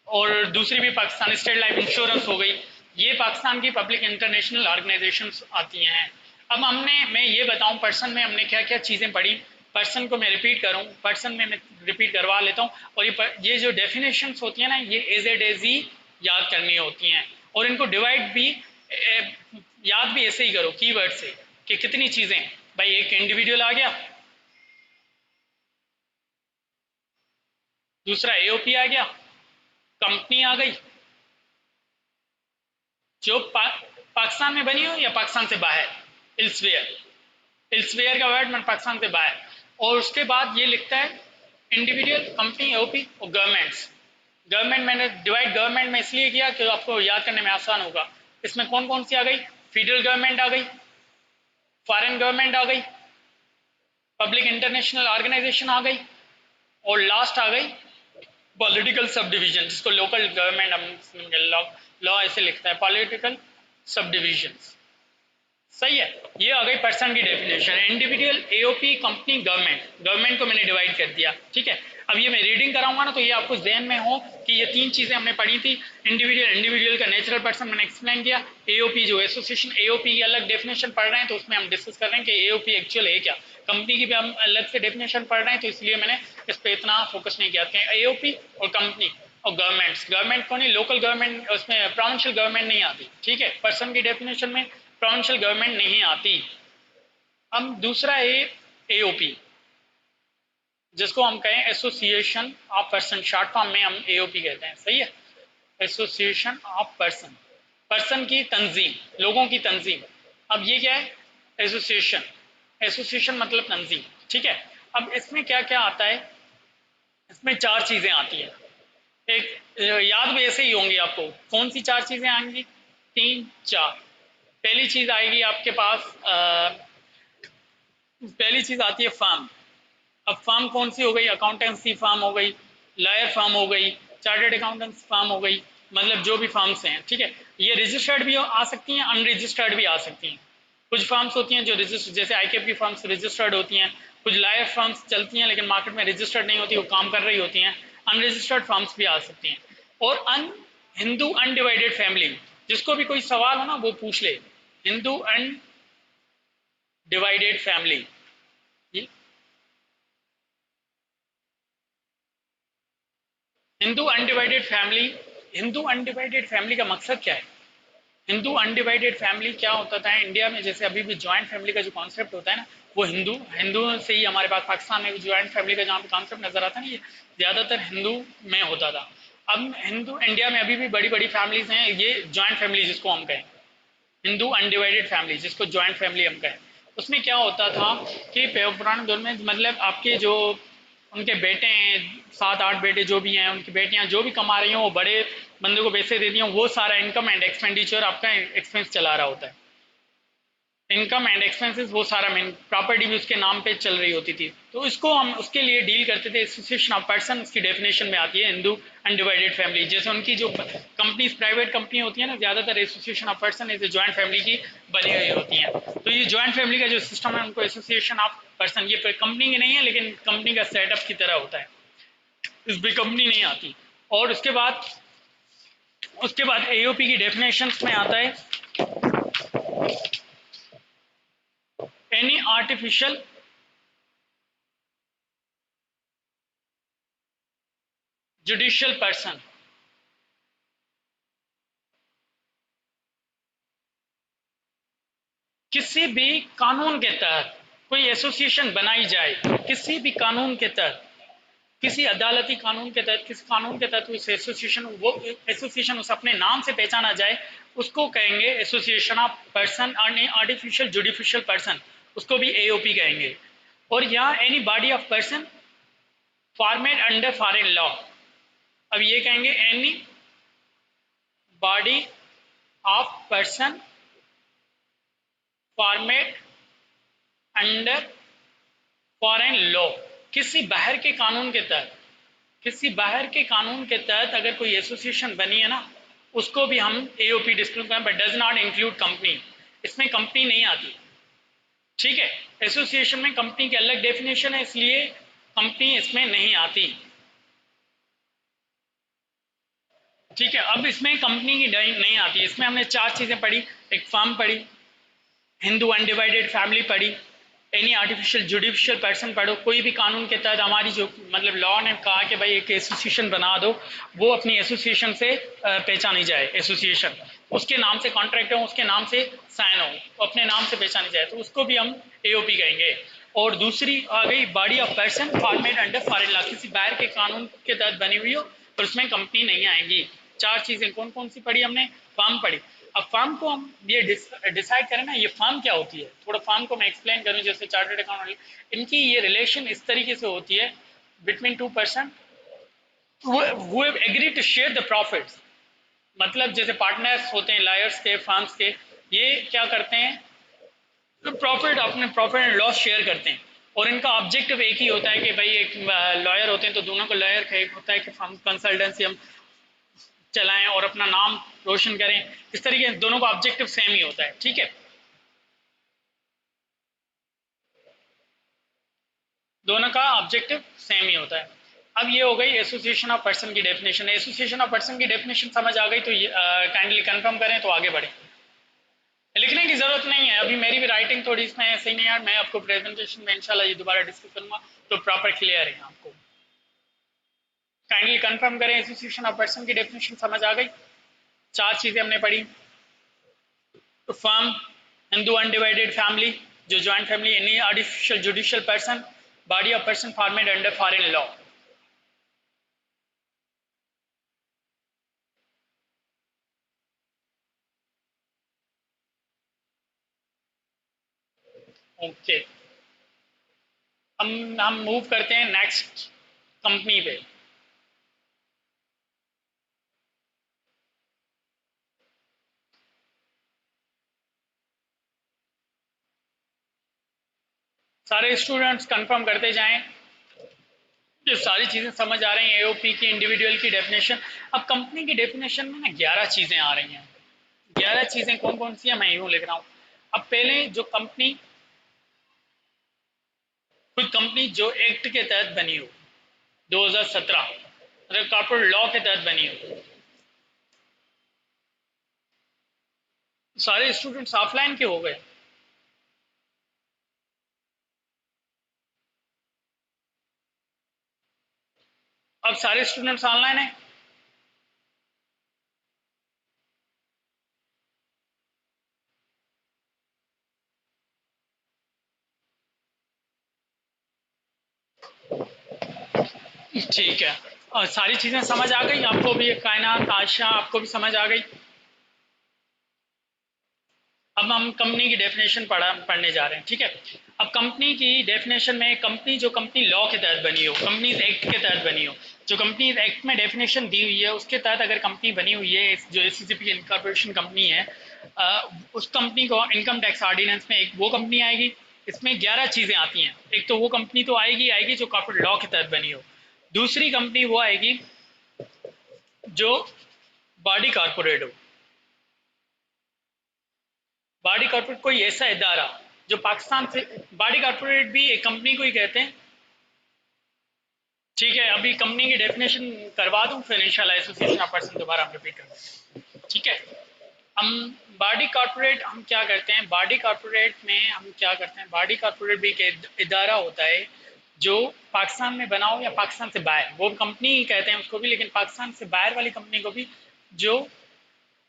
और दूसरी भी पाकिस्तान स्टेट लाइफ इंश्योरेंस हो गई, ये पाकिस्तान की पब्लिक इंटरनेशनल ऑर्गेनाइजेशंस आती हैं। अब मैं ये बताऊं पर्सन में हमने क्या क्या चीज़ें पढ़ी, पर्सन को मैं रिपीट करूं, पर्सन में मैं रिपीट करवा लेता हूं। और ये जो डेफिनेशंस होती हैं ना, ये एज ही याद करनी होती हैं, और इनको डिवाइड भी याद भी ऐसे ही करो कीवर्ड से, कि कितनी चीज़ें, भाई एक इंडिविजुअल आ गया, दूसरा एओपी आ गया, कंपनी आ गई जो पाकिस्तान में बनी हो या पाकिस्तान से बाहर, इल्सवेयर, इल्सवेयर का वर्ड मैं पाकिस्तान से बाहर। और उसके बाद ये लिखता है इंडिविजुअल, कंपनी, ओपी और गवर्नमेंट्स। गवर्नमेंट मैंने डिवाइड गवर्नमेंट में इसलिए किया कि आपको याद करने में आसान होगा। इसमें कौन कौन सी आ गई, फेडरल गवर्नमेंट आ गई, फॉरेन गवर्नमेंट आ गई, पब्लिक इंटरनेशनल ऑर्गेनाइजेशन आ गई, और लास्ट आ गई पॉलिटिकल सब डिवीजन, जिसको लोकल गवर्नमेंट हम लॉ ऐसे लिखता है, पॉलिटिकल सब डिवीजन, सही है। ये आ गई पर्सन की definition, individual, AOP, company, government. Government को मैंने डिवाइड कर दिया, ठीक है। अब ये मैं रीडिंग कराऊंगा ना, तो ये आपको जहन में हो कि ये तीन चीजें हमने पढ़ी थी। इंडिविजुअल, इंडिविजुअल का नेचुरल पर्सन मैंने एक्सप्लेन किया, एओपी जो एसोसिएशन, एओपी की अलग डेफिनेशन पढ़ रहे हैं तो उसमें हम डिस्कस कर रहे हैं कि एओपी एक्चुअल है क्या, कंपनी की भी हम अलग से डेफिनेशन पढ़ रहे हैं, तो इसलिए मैंने इस पर इतना फोकस नहीं किया। एओपी और कंपनी और गवर्नमेंट्स, गवर्नमेंट को नहीं, लोकल गवर्नमेंट, उसमें प्रोविंशियल गवर्नमेंट नहीं आती, ठीक है। पर्सन की डेफिनेशन में प्रोविंशियल गवर्नमेंट नहीं आती। अब दूसरा है एओपी, जिसको हम कहें association of person, short form में हम एओपी कहते हैं, सही है, एसोसिएशन ऑफ पर्सन। पर्सन की तंजीम, लोगों की तंजीम। अब ये क्या है? एसोसिएशन। एसोसिएशन मतलब तंजीम, ठीक है। अब इसमें क्या क्या आता है? इसमें चार चीजें आती हैं। एक याद भी ऐसे ही होंगी आपको। कौन सी चार चीजें आएंगी? तीन चार। पहली चीज आएगी आपके पास, पहली चीज आती है फर्म। अब फर्म कौन सी हो गई? अकाउंटेंसी फर्म हो गई, लॉयर फर्म हो गई, चार्टर्ड अकाउंटेंट्स फर्म हो गई, मतलब जो भी फर्म्स हैं, ठीक है। ये रजिस्टर्ड भी आ सकती हैं, अनरजिस्टर्ड भी आ सकती हैं। कुछ फर्म्स होती हैं जो रजिस्टर्ड, जैसे आईकेप की फर्म्स रजिस्टर्ड होती हैं। कुछ लॉयर फर्म्स चलती हैं लेकिन मार्केट में रजिस्टर्ड नहीं होती, वो काम कर रही होती हैं। अनरजिस्टर्ड फर्म्स भी आ सकती हैं। और हिंदू अनडिवाइडेड फैमिली, जिसको भी कोई सवाल हो ना वो पूछ ले। Hindu undivided family, Hindu undivided family. Hindu undivided family का मकसद क्या है? हिंदू अनडिवाइडेड फैमिली क्या होता था इंडिया में? जैसे अभी भी ज्वाइंट फैमिली का जो कॉन्सेप्ट होता है ना, वो हिंदू से ही हमारे पास पाकिस्तान में भी ज्वाइंट फैमिली का जहाँ पे कॉन्सेप्ट नजर आता है ना, ये ज्यादातर हिंदू में होता था। अब हिंदू इंडिया में अभी भी बड़ी बड़ी फैमिलीज हैं, ये ज्वाइंट फैमिली जिसको हम कहें, हिंदू अनडिवाइडेड फैमिली जिसको ज्वाइंट फैमिली हम कहें। उसमें क्या होता था कि पुराने दौर में, मतलब आपके जो उनके बेटे हैं, सात आठ बेटे जो भी हैं, उनकी बेटियां जो भी कमा रही हैं, वो बड़े बंदे को पैसे दे दिए, वो सारा इनकम एंड एक्सपेंडिचर आपका एक्सपेंस चला रहा होता है। इनकम एंड एक्सपेंसेस वो सारा मेन प्रॉपर्टी भी उसके नाम पे चल रही होती थी। तो इसको हम उसके लिए डील करते थे। एसोसिएशन ऑफ पर्सन उसकी डेफिनेशन में आती है हिंदू अनडिवाइडेड फैमिली। जैसे उनकी जो कंपनीज, प्राइवेट कंपनी होती है ना, ज्यादातर association of person as a joint family की बनी हुई होती हैं। तो ये ज्वाइंट फैमिली का जो सिस्टम है, उनको एसोसिएशन ऑफ पर्सन, ये कंपनी की नहीं है लेकिन कंपनी का सेटअप की तरह होता है, इसमें कंपनी नहीं आती। और उसके बाद एओपी की डेफिनेशन में आता है एनी आर्टिफिशियल जुडिशियल पर्सन, किसी भी कानून के तहत कोई एसोसिएशन बनाई जाए, किसी भी कानून के तहत, किसी अदालती कानून के तहत, किस कानून के तहत उस एसोसिएशन, वो एसोसिएशन उस अपने नाम से पहचाना जाए, उसको कहेंगे association of person artificial judicial person, उसको भी एओपी कहेंगे। और यहाँ any body of person formed under foreign law, अब ये कहेंगे any body of person formed under foreign law, किसी बाहर के कानून के तहत, किसी बाहर के कानून के तहत अगर कोई एसोसिएशन बनी है ना, उसको भी हम एओपी डिस्क्लोज करें, but does not include company. इसमें कंपनी नहीं आती, ठीक है। एसोसिएशन में कंपनी की अलग डेफिनेशन है, इसलिए कंपनी इसमें नहीं आती, ठीक है। अब इसमें कंपनी की नहीं आती, इसमें हमने चार चीजें पढ़ी। एक फर्म पढ़ी, हिंदू अनडिवाइडेड फैमिली पढ़ी, एनी आर्टिफिशियल जुडिशियल पर्सन पढ़ो। कोई भी कानून के तहत हमारी जो, मतलब लॉ ने कहा कि भाई एक एसोसिएशन बना दो, वो अपनी एसोसिएशन से पहचानी जाए, एसोसिएशन उसके नाम से कॉन्ट्रैक्ट हो, उसके नाम से साइन हो, अपने नाम से पहचानी जाए, तो उसको भी हम एओपी कहेंगे। और दूसरी आ गई body of person formed under foreign law, किसी बाहर के कानून के तहत बनी हुई हो और उसमें कंपनी नहीं आएंगी। चार चीजें कौन कौन सी पढ़ी हमने? फर्म पढ़ी। अब फर्म को हम ये डिसाइड करें ना, ये फर्म क्या होती है, थोड़ा फर्म को मैं एक्सप्लेन करूं। जैसे चार्टर्ड अकाउंटेंट, इनकी ये रिलेशन इस तरीके से होती है between two person who have agreed to share the profits। मतलब जैसे पार्टनर्स होते हैं लायर्स के, फर्म्स के, ये क्या करते हैं, तो प्रॉफिट, अपने प्रॉफिट एंड लॉस शेयर करते हैं। और इनका ऑब्जेक्टिव एक ही होता है कि भाई एक लॉयर होते हैं तो दोनों का लॉयर का एक होता है कि हम कंसल्टेंसी हम चलाएं और अपना नाम रोशन करें। इस तरीके दोनों का ऑब्जेक्टिव सेम ही होता है, ठीक है। दोनों का ऑब्जेक्टिव सेम ही होता है। अब ये हो गई एसोसिएशन ऑफ पर्सन की डेफिनेशन। एसोसिएशन ऑफ पर्सन की डेफिनेशन समझ आ गई तो काइंडली कंफर्म करें तो आगे बढ़ें। लिखने की जरूरत नहीं है, अभी मेरी भी राइटिंग थोड़ी इसमें ऐसे ही नहीं यार, मैं आपको प्रेजेंटेशन में इंशाल्लाह ये दोबारा डिस्कस करूंगा तो प्रॉपर क्लियर है आपको। काइंडली कंफर्म करें, एसोसिएशन ऑफ पर्सन की डेफिनेशन समझ आ गई। चार चीजें हमने पढ़ी, तो फर्म, हिंदू अनडिवाइडेड फैमिली जो joint family, any artificial judicial person, body of person formed under foreign law. Okay, हम मूव करते हैं नेक्स्ट कंपनी पे। सारे स्टूडेंट्स कंफर्म करते जाएं, ये सारी चीज़ें समझ आ रही हैं। एओपी की, इंडिविजुअल की डेफिनेशन। अब कंपनी की डेफिनेशन में ना 11 चीज़ें आ रही हैं। 11 चीज़ें कौन कौन सी हैं मैं यूँ लिख रहा हूँ। अब पहले जो कंपनी, कोई कंपनी जो एक्ट के तहत बनी हो 2017, मतलब कॉर्पोरेट लॉ के तहत बनी हो। सारे स्टूडेंट्स ऑफलाइन के हो गए। अब सारे स्टूडेंट्स ऑनलाइन हैं। ठीक है, और सारी चीज़ें समझ आ गई आपको भी, ये कायनात आशा आपको भी समझ आ गई। अब हम कंपनी की डेफिनेशन पढ़ने जा रहे हैं, ठीक है। अब कंपनी की डेफिनेशन में, कंपनी जो कंपनी लॉ के तहत बनी हो, कंपनीज एक्ट के तहत बनी हो, जो कंपनीज एक्ट में डेफिनेशन दी हुई है उसके तहत अगर कंपनी बनी हुई है, जो एसीसीपी की इनकॉर्पोरेशन कंपनी है, उस कंपनी को इनकम टैक्स ऑर्डिनेंस में एक वो कंपनी आएगी। इसमें 11 चीज़ें आती हैं। एक तो वो कंपनी तो आएगी आएगी जो कॉर्पोरेट लॉ के तहत बनी हो। दूसरी कंपनी वो आएगी जो बॉडी कॉर्पोरेट हो। बॉडी कॉर्पोरेट कोई ऐसा इदारा जो पाकिस्तान से, बॉडी कॉर्पोरेट भी एक कंपनी को ही कहते हैं। ठीक है, अभी कंपनी की डेफिनेशन करवा दूं, फिर इंशाल्लाह एसोसिएशन ऑफ पर्सन दोबारा हम रिपीट करेंगे, ठीक है। हम बॉडी कॉर्पोरेट हम क्या करते हैं, बॉडी कॉर्पोरेट में हम क्या करते हैं, बॉडी कॉर्पोरेट भी एक इदारा होता है जो पाकिस्तान में बना हो या पाकिस्तान से बाहर, वो कंपनी ही कहते हैं उसको भी, लेकिन पाकिस्तान से बाहर वाली कंपनी को भी, जो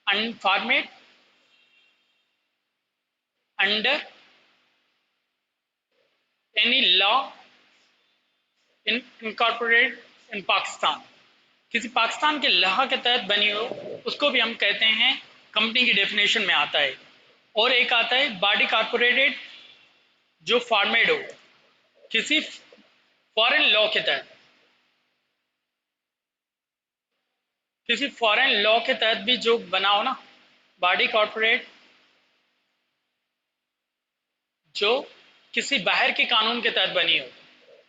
unformed under any law in incorporate in Pakistan, किसी पाकिस्तान के लहा के तहत बनी हो, उसको भी हम कहते हैं, कंपनी की डेफिनेशन में आता है। और एक आता है बॉडी कॉर्पोरेटेड जो फॉर्मेड हो किसी फॉरेन लॉ के तहत, किसी फॉरेन लॉ के तहत भी जो बना हो ना, बॉडी कॉर्पोरेट जो किसी बाहर के कानून के तहत बनी हो,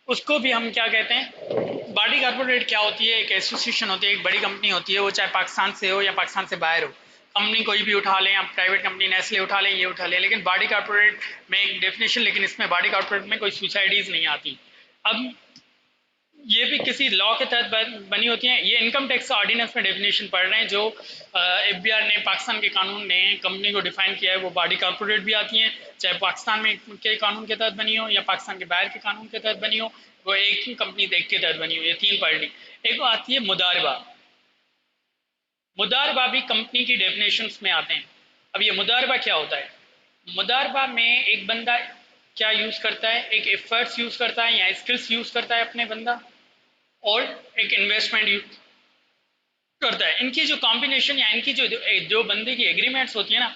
उसको भी हम क्या कहते हैं। बॉडी कॉर्पोरेट क्या होती है, एक एसोसिएशन होती है, एक बड़ी कंपनी होती है, वो चाहे पाकिस्तान से हो या पाकिस्तान से बाहर हो। कंपनी कोई भी उठा लें, आप प्राइवेट कंपनी नेस्ले उठा लें, ये उठा लें, लेकिन बॉडी कॉर्पोरेट में एक डेफिनेशन, लेकिन इसमें बॉडी कॉर्पोरेट में कोई सुसाइडीज नहीं आती। अब ये भी किसी लॉ के तहत बनी होती हैं। ये इनकम टैक्स ऑर्डिनेंस में डेफिनेशन पढ़ रहे हैं, जो एफबीआर ने, पाकिस्तान के कानून ने कंपनी को डिफाइन किया है, वो बॉडी कॉर्पोरेट भी आती हैं, चाहे पाकिस्तान में के कानून के तहत बनी हो या पाकिस्तान के बाहर के कानून के तहत बनी हो, वो एक ही कंपनी देख के तहत बनी हो। ये तीन पढ़ ली। एक आती है मुदारबा। मुदारबा भी कंपनी की डेफिनेशन में आते हैं। अब ये मुदारबा क्या होता है, मुदारबा में एक बंदा क्या यूज करता है, एक एफर्ट्स यूज करता है या स्किल्स यूज करता है अपने बंदा, और एक इन्वेस्टमेंट करता है। इनकी जो कॉम्बिनेशन या इनकी जो बंदे की एग्रीमेंट्स होती है ना,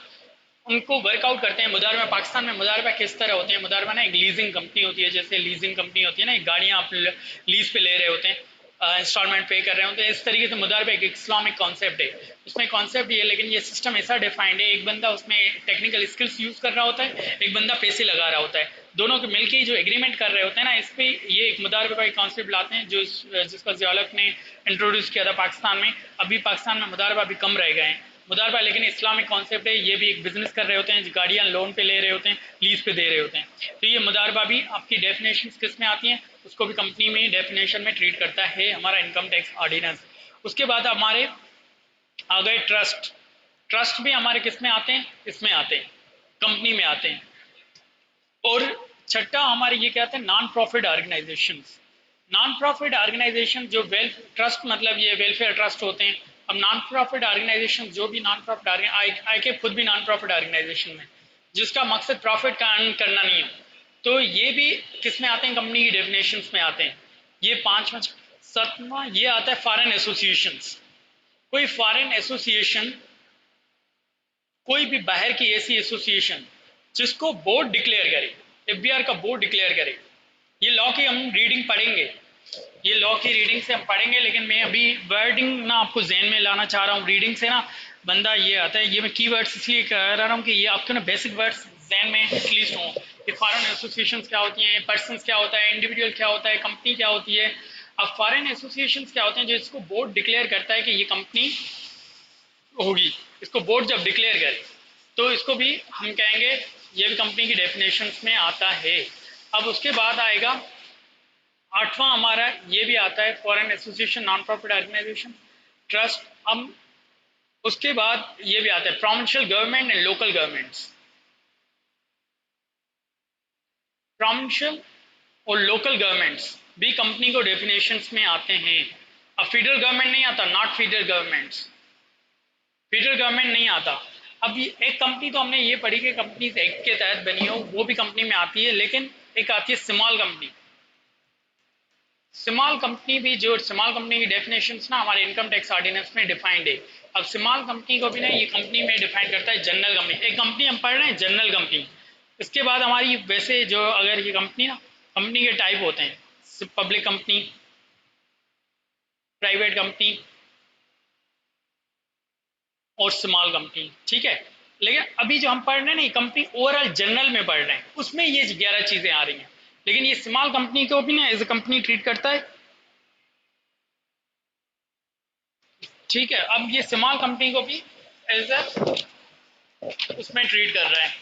उनको वर्कआउट करते हैं मुदारबा। पाकिस्तान में मुदारबा किस तरह होते हैं, मुदारबा ना एक लीजिंग कंपनी होती है, जैसे लीजिंग कंपनी होती है ना, एक गाड़ियाँ आप लीज पे ले रहे होते हैं, इंस्टॉलमेंट पे कर रहे होते हैं, इस तरीके से मुदारबा एक इस्लामिक कॉन्सेप्ट है। उसमें कॉन्सेप्ट ये है, लेकिन ये सिस्टम ऐसा डिफाइंड है, एक बंदा उसमें टेक्निकल स्किल्स यूज कर रहा होता है, एक बंदा पैसे लगा रहा होता है, दोनों के मिलके जो एग्रीमेंट कर रहे होते हैं ना, इस पे ये एक मुदारबे का कॉन्सेप्ट लाते हैं, जो जिसका जियालक ने इंट्रोड्यूस किया था पाकिस्तान में। अभी पाकिस्तान में मुदारबा भी कम रह गए हैं मुदारबा, लेकिन इस्लामिक कॉन्सेप्ट है। ये भी एक बिजनेस कर रहे होते हैं, गाड़ियाँ लोन पे ले रहे होते हैं, लीज पे दे रहे होते हैं। तो ये मुदारबा भी आपकी डेफिनेशन किस में आती हैं, उसको भी कंपनी में डेफिनेशन में ट्रीट करता है हमारा इनकम टैक्स ऑर्डिनेंस। उसके बाद हमारे आ गए ट्रस्ट। ट्रस्ट भी हमारे किस में आते हैं, इसमें आते हैं, कंपनी में आते हैं। और छठा हमारे ये कहते हैं non profit organisation. Non profit organisation जो ट्रस्ट मतलब ये वेलफेयर ट्रस्ट होते हैं। अब नॉन प्रॉफिट ऑर्गेनाइजेशन जो भी नॉन प्रॉफिट आई के खुद भी नॉन प्रॉफिट ऑर्गेनाइजेशन में, जिसका मकसद प्रॉफिट का अर्न करना नहीं हो, तो ये भी किस में आते हैं, कंपनी की डेफिनेशन में आते हैं। ये पांचवा। सातवां ये आता है फॉरेन एसोसिएशन। कोई फॉरेन एसोसिएशन, कोई भी बाहर की ऐसी एसोसिएशन जिसको बोर्ड डिक्लेयर करे, एफबीआर का बोर्ड डिक्लेयर करे। ये लॉ की हम रीडिंग पढ़ेंगे, ये लॉ की रीडिंग से हम पढ़ेंगे, लेकिन मैं अभी वर्डिंग ना आपको जहन में लाना चाह रहा हूँ। रीडिंग से ना बंदा ये आता है, ये मैं की वर्ड्स इसलिए कह रहा हूँ कि ये आपके ना बेसिक वर्ड्स जहन में एटलीस्ट हों कि फॉरेन एसोसिएशन क्या होती हैं, पर्सन क्या होता है, इंडिविजुअल क्या होता है, कंपनी क्या होती है। अब फॉरेन एसोसिएशन क्या होते हैं, जो इसको बोर्ड डिक्लेयर करता है कि ये कंपनी होगी। इसको बोर्ड जब डिक्लेयर करे तो इसको भी हम कहेंगे ये भी कंपनी की डेफिनेशन में आता है। अब उसके बाद आएगा आठवां हमारा ये भी आता है foreign association, non profit organisation, trust. अब उसके बाद ये भी आता है provincial government and local governments. Provincial और लोकल गवर्नमेंट्स भी कंपनी को डेफिनेशंस में आते हैं। अब फेडरल गवर्नमेंट नहीं आता, not federal governments, federal government नहीं आता। अब ये एक कंपनी तो हमने ये पढ़ी कि कंपनी एक्ट के तहत बनी हो, वो भी कंपनी में आती है, लेकिन एक आती है स्मॉल कंपनी। स्मॉल कंपनी भी, जो स्मॉल कंपनी की डेफिनेशंस ना हमारे इनकम टैक्स ऑर्डिनेंस में डिफाइंड है। अब स्मॉल कंपनी को भी ना ये कंपनी में डिफाइन करता है जनरल कंपनी। एक कंपनी हम पढ़ रहे हैं जनरल कंपनी। इसके बाद हमारी वैसे जो अगर ये कंपनी ना, कंपनी के टाइप होते हैं पब्लिक कंपनी, प्राइवेट कंपनी और स्मॉल कंपनी, ठीक है। लेकिन अभी जो हम पढ़ रहे हैं ना कंपनी ओवरऑल जनरल में पढ़ रहे हैं, उसमें ये 11 चीजें आ रही हैं। लेकिन ये स्मॉल कंपनी को भी ना एज ए कंपनी ट्रीट करता है, ठीक है। अब ये स्मॉल कंपनी को भी एज ए उसमें ट्रीट कर रहा है।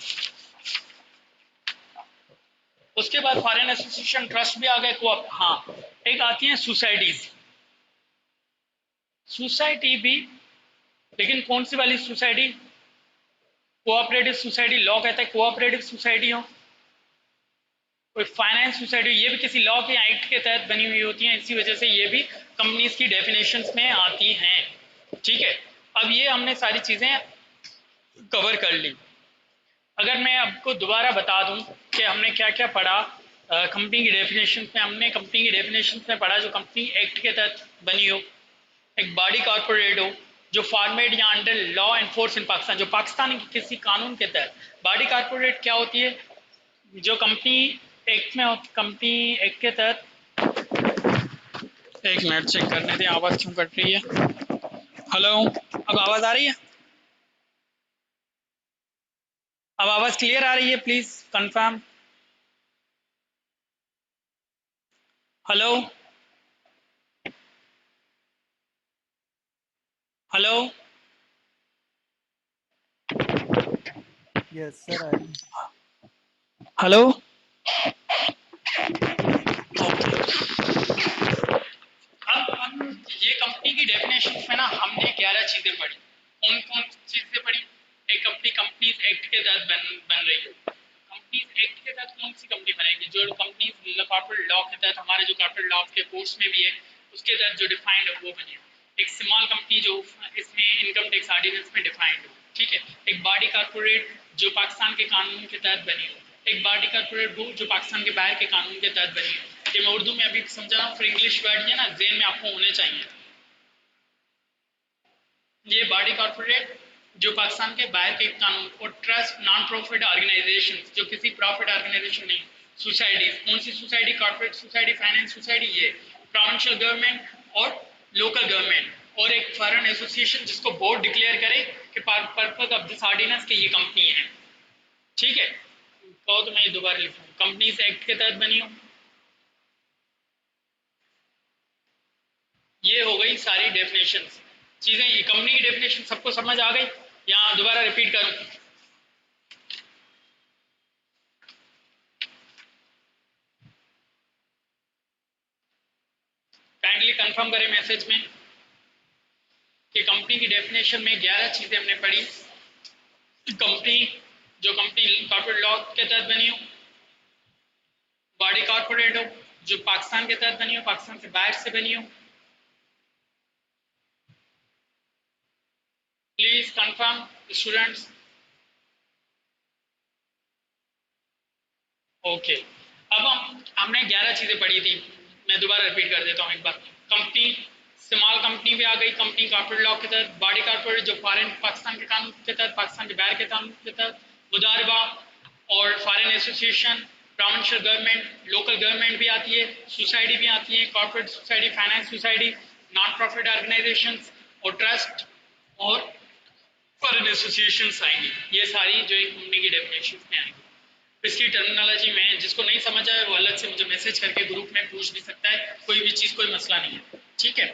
उसके बाद फॉरेन एसोसिएशन, ट्रस्ट भी आ गए, को हाँ एक आती है सोसाइटीज। सोसाइटी भी, लेकिन कौन सी वाली सोसाइटी? Cooperative society. लॉ कहता है कोऑपरेटिव सोसाइटी हो, कोई फाइनेंस सोसाइटी, ये भी किसी लॉ के एक्ट के तहत बनी हुई होती हैं, इसी वजह से ये भी कंपनीज की डेफिनेशंस में आती हैं, ठीक है। अब ये हमने सारी चीजें कवर कर ली। अगर मैं आपको दोबारा बता दूं कि हमने क्या क्या पढ़ा कंपनी की डेफिनेशन में, हमने कंपनी की डेफिनेशन में पढ़ा जो कंपनी एक्ट के तहत बनी हो, एक बॉडी कॉर्पोरेट हो जो फॉर्मेट या अंडर लॉ एनफोर्स इन पाकिस्तान, जो पाकिस्तान के किसी कानून के तहत। बॉडी कॉर्पोरेट क्या होती है? जो कंपनी एक्ट में, कंपनी एक्ट के तहत, एक मिनट चेक करने दें आवाज़ क्यों कट रही है। हेलो, अब आवाज़ आ रही है? अब आवाज़ क्लियर आ रही है? Please confirm. Hello hello yes sir, आ रही है। हेलो। अब हम ये कंपनी की डेफिनेशन में ना हमने 11 चीजें पढ़ी। कौन कौन सी चीजें पढ़ी? एक कंपनी कंपनीज एक्ट के तहत बन रही है। कंपनीज एक्ट के तहत कौन सी कंपनी बनेगी? जो कंपनीज कॉर्पोरेट लॉ के तहत, हमारे जो कॉर्पोरेट लॉ के कोर्स में भी है उसके तहत जो डिफाइंड है वो बनेगी। एक स्मॉल कंपनी जो इसमें इनकम टैक्स ऑर्डिनेंस में डिफाइंड हो, ठीक है। एक बॉडी कॉर्पोरेट जो पाकिस्तान के कानून के तहत बनी हो, एक बॉडी कॉर्पोरेट वो जो पाकिस्तान के बाहर के कानून के तहत बनी हो। ये मैं उर्दू में अभी समझा रहा हूँ, फिर इंग्लिश वर्ड ये ना जेन में आपको होने चाहिए। ये बॉडी कॉर्पोरेट जो पाकिस्तान के बाहर के कानून, और ट्रस्ट, नॉन प्रॉफिट ऑर्गेनाइजेशन जो किसी प्रॉफिट ऑर्गेनाइजेशन नहीं। सोसाइटी, कौन सी society? Corporate society, finance society, ये प्रोविंशियल गवर्नमेंट और लोकल गवर्नमेंट, और एक फॉरेन एसोसिएशन जिसको बोर्ड डिक्लेयर करे कि पर्पज ऑफ दिस ऑर्डिनेंस की ये कंपनी है, ठीक है। कहो तो मैं दोबारा लिखूँ, कंपनीज एक्ट के तहत बनी हो। ये हो गई सारी डेफिनेशन चीजें। ये कंपनी की डेफिनेशन सबको समझ आ गई? यहाँ दोबारा रिपीट करूं? काइंडली कंफर्म करें मैसेज में कि कंपनी की डेफिनेशन में 11 चीजें हमने पढ़ी। कंपनी जो कंपनी कॉर्पोरेट लॉ के तहत बनी हो, बॉडी कॉर्पोरेट हो जो पाकिस्तान के तहत बनी हो, पाकिस्तान से बाहर से बनी हो। Please confirm students. ओके, अब हमने 11 चीजें पढ़ी थी, मैं दोबारा रिपीट कर देता हूँ एक बार। कंपनी, स्मॉल कंपनी भी आ गई कंपनी कॉर्पोरेट लॉ के तहत। बॉडी कॉर्पोरेट जो फॉरेन पाकिस्तान के कानून के तहत, पाकिस्तान के बाहर के कानून के तहत। मुदारबा और foreign association provincial government, local government भी आती है, सोसाइटी भी आती है, corporate society, finance society, non profit organisation और ट्रस्ट और फॉरेन एसोसिएशन आएंगी। ये सारी जो एक कंपनी की डेफिनेशन में आएंगी। इसकी टर्मिनोलॉजी में जिसको नहीं समझ आए वो अलग से मुझे मैसेज करके ग्रुप में पूछ भी सकता है, कोई भी चीज़ कोई मसला नहीं है, ठीक है।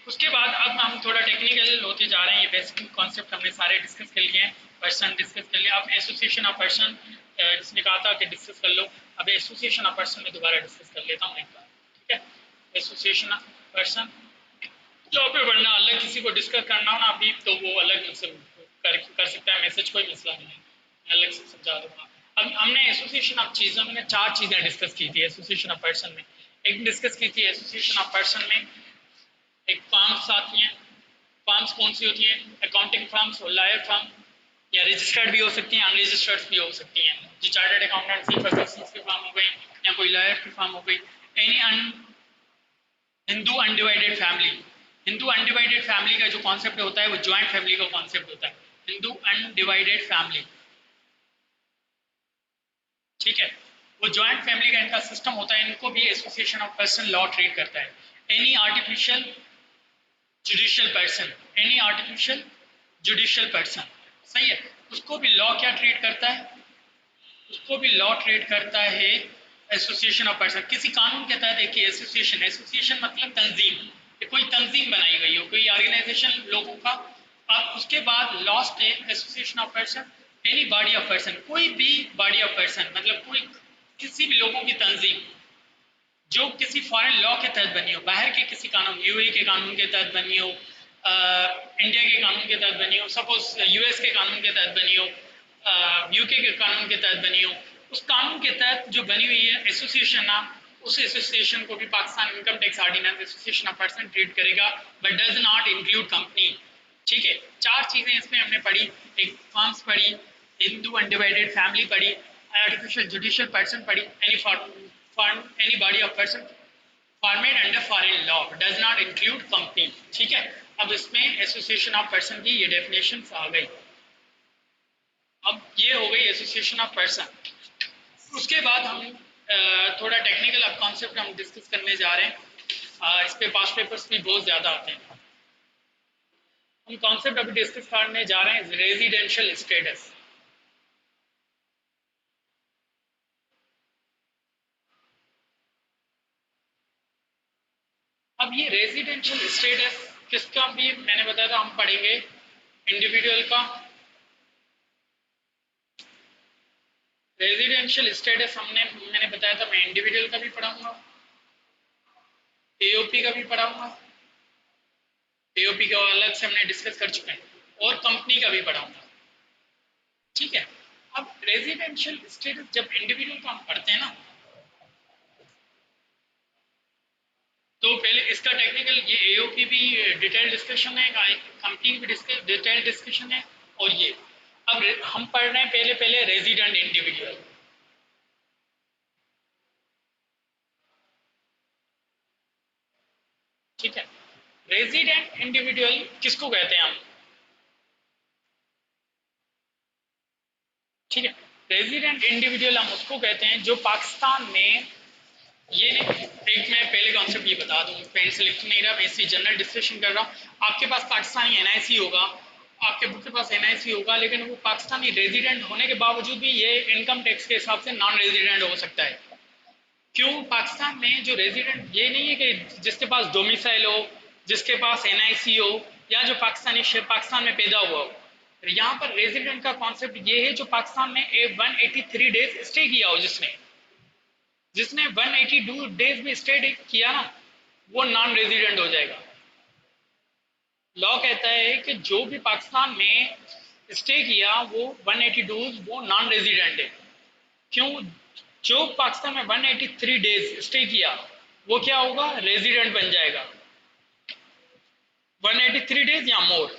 उसके बाद अब हम थोड़ा टेक्निकल होते जा रहे हैं। ये बेसिक कॉन्सेप्ट हमने सारे डिस्कस कर लिए हैं, पर्सन डिस्कस कर लिया। अब एसोसिएशन ऑफ पर्सन जिसने कहा था कि डिस्कस कर लो, अब एसोसिएशन ऑफ पर्सन में दोबारा डिस्कस कर लेता हूँ एक बार, ठीक है। एसोसिएशन ऑफ पर्सन जहाँ पे वरना अलग किसी को डिस्कस करना हो ना अभी तो वो अलग मुझसे कर सकता है मैसेज, कोई मसला नहीं है, अलग से समझा दूंगा। अब हमने एसोसिएशन ऑफ चीज़ों में 4 चीज़ें डिस्कस की थी एसोसिएशन ऑफ पर्सन में। एक डिस्कस की थी एसोसिएशन ऑफ पर्सन में एक फर्म्स आती हैं। फर्म्स कौन सी होती हैं? अकाउंटिंग फर्म्स और लॉयर फर्म, या रजिस्टर्ड भी हो सकती हैं, अनरजिस्टर्ड भी हो सकती हैं। जो चार्टर्ड अकाउंटेंसी प्रोफेशनल्स की फर्म हो गई या कोई लॉयर की फर्म हो गई। Any Hindu undivided family, Hindu undivided family का जो कॉन्सेप्ट होता है वो ज्वाइंट फैमिली का कॉन्सेप्ट होता है, हिंदू अनडिवाइडेड फैमिली, ठीक है। वो ज्वाइंट फैमिली का इनका सिस्टम होता है, इनको भी association of person law treat करता है। Any artificial judicial person, any artificial judicial person, सही है, उसको भी लॉ क्या ट्रीट करता है? उसको भी लॉ ट्रीट करता है एसोसिएशन ऑफ पर्सन। किसी कानून के तहत देखिए एसोसिएशन, एसोसिएशन मतलब तंजीम, कोई तंजीम बनाई गई हो, कोई ऑर्गेनाइजेशन लोगों का। अब उसके बाद लॉस्ट है association of person, any body of person, कोई भी बॉडी ऑफ पर्सन मतलब कोई किसी भी लोगों की तंजीम जो किसी फॉरेन लॉ के तहत बनी हो, बाहर के किसी कानून, यूएई के कानून के तहत बनी हो, इंडिया के कानून के तहत बनी हो, सपोज यूएस के कानून के तहत बनी हो, यूके के कानून के तहत बनी हो, उस कानून के तहत जो बनी हुई है एसोसिएशन ना, उस एसोसिएशन को भी Pakistan income tax ordinance association of person treat करेगा, but does not include company, ठीक है। 4 चीजें इसमें हमने पढ़ी, एक फर्म्स पढ़ी, हिंदू अनडिवाइडेड फैमिली पढ़ी, आर्टिफिशियल जुडिशियल पर्सन पढ़ी, any body of person formed under foreign law does not include company, ठीक है। अब इसमें एसोसिएशन ऑफ पर्सन की ये डेफिनेशन आ गई। अब ये हो गई एसोसिएशन ऑफ पर्सन। उसके बाद हम थोड़ा टेक्निकल अब कॉन्सेप्ट हम डिस्कस करने जा रहे हैं। इस पे पास पेपर्स भी बहुत ज़्यादा आते हैं। हम कॉन्सेप्ट अभी डिस्कस करने जा रहे हैं रेजिडेंशियल स्टेटस। अब ये रेजिडेंशियल स्टेटस किसका भी मैंने बताया था, हम पढ़ेंगे इंडिविजुअल का। रेजिडेंशियल स्टेटस मैंने बताया था मैं इंडिविजुअल का भी पढ़ाऊंगा, एओपी का भी पढ़ाऊंगा, एओपी का अलग से हमने डिस्कस कर चुके हैं, और कंपनी का भी पढ़ाऊंगा, ठीक है। अब रेजिडेंशियल स्टेटस जब इंडिविजुअल का हम पढ़ते हैं ना, तो पहले इसका टेक्निकल ये एओपी भी डिटेल डिस्कशन है, कंपनी की भी डिटेल डिस्कशन है, और ये अब हम पढ़ रहे हैं पहले पहले रेजिडेंट इंडिविजुअल, ठीक है। रेजिडेंट इंडिविजुअल किसको कहते हैं हम, ठीक है। रेजिडेंट इंडिविजुअल हम उसको कहते हैं जो पाकिस्तान में, ये नहीं, एक मैं पहले कॉन्सेप्ट ये बता दूं, पेन से लिख नहीं रहा, मैं इसी जनरल डिस्कशन कर रहा हूँ। आपके पास पाकिस्तानी एनआईसी होगा, आपके बुक के पास एनआईसी होगा, लेकिन वो पाकिस्तानी रेजिडेंट होने के बावजूद भी ये इनकम टैक्स के हिसाब से नॉन रेजिडेंट हो सकता है। क्यों? पाकिस्तान में जो रेजिडेंट ये नहीं है कि जिसके पास डोमिसाइल हो, जिसके पास एनआईसी हो, या जो पाकिस्तान में पैदा हुआ हो। यहाँ पर रेजिडेंट का कॉन्सेप्ट ये है जो पाकिस्तान में 183 डेज स्टे किया हो, जिसने जिसने 182 डेज में स्टे किया ना, वो नॉन रेजिडेंट हो जाएगा। लॉ कहता है कि जो भी पाकिस्तान में स्टे किया वो 182, वो नॉन रेजिडेंट है। क्यों? जो पाकिस्तान में 183 डेज स्टे किया वो क्या होगा, रेजिडेंट बन जाएगा, 183 डेज या मोर,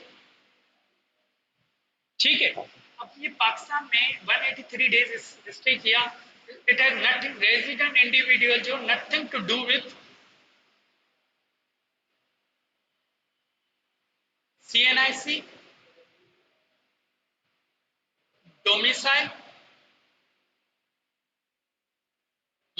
ठीक है। अब ये पाकिस्तान में 183 डेज स्टे किया, it has nothing, resident individual जो nothing to do with CNIC, domicile,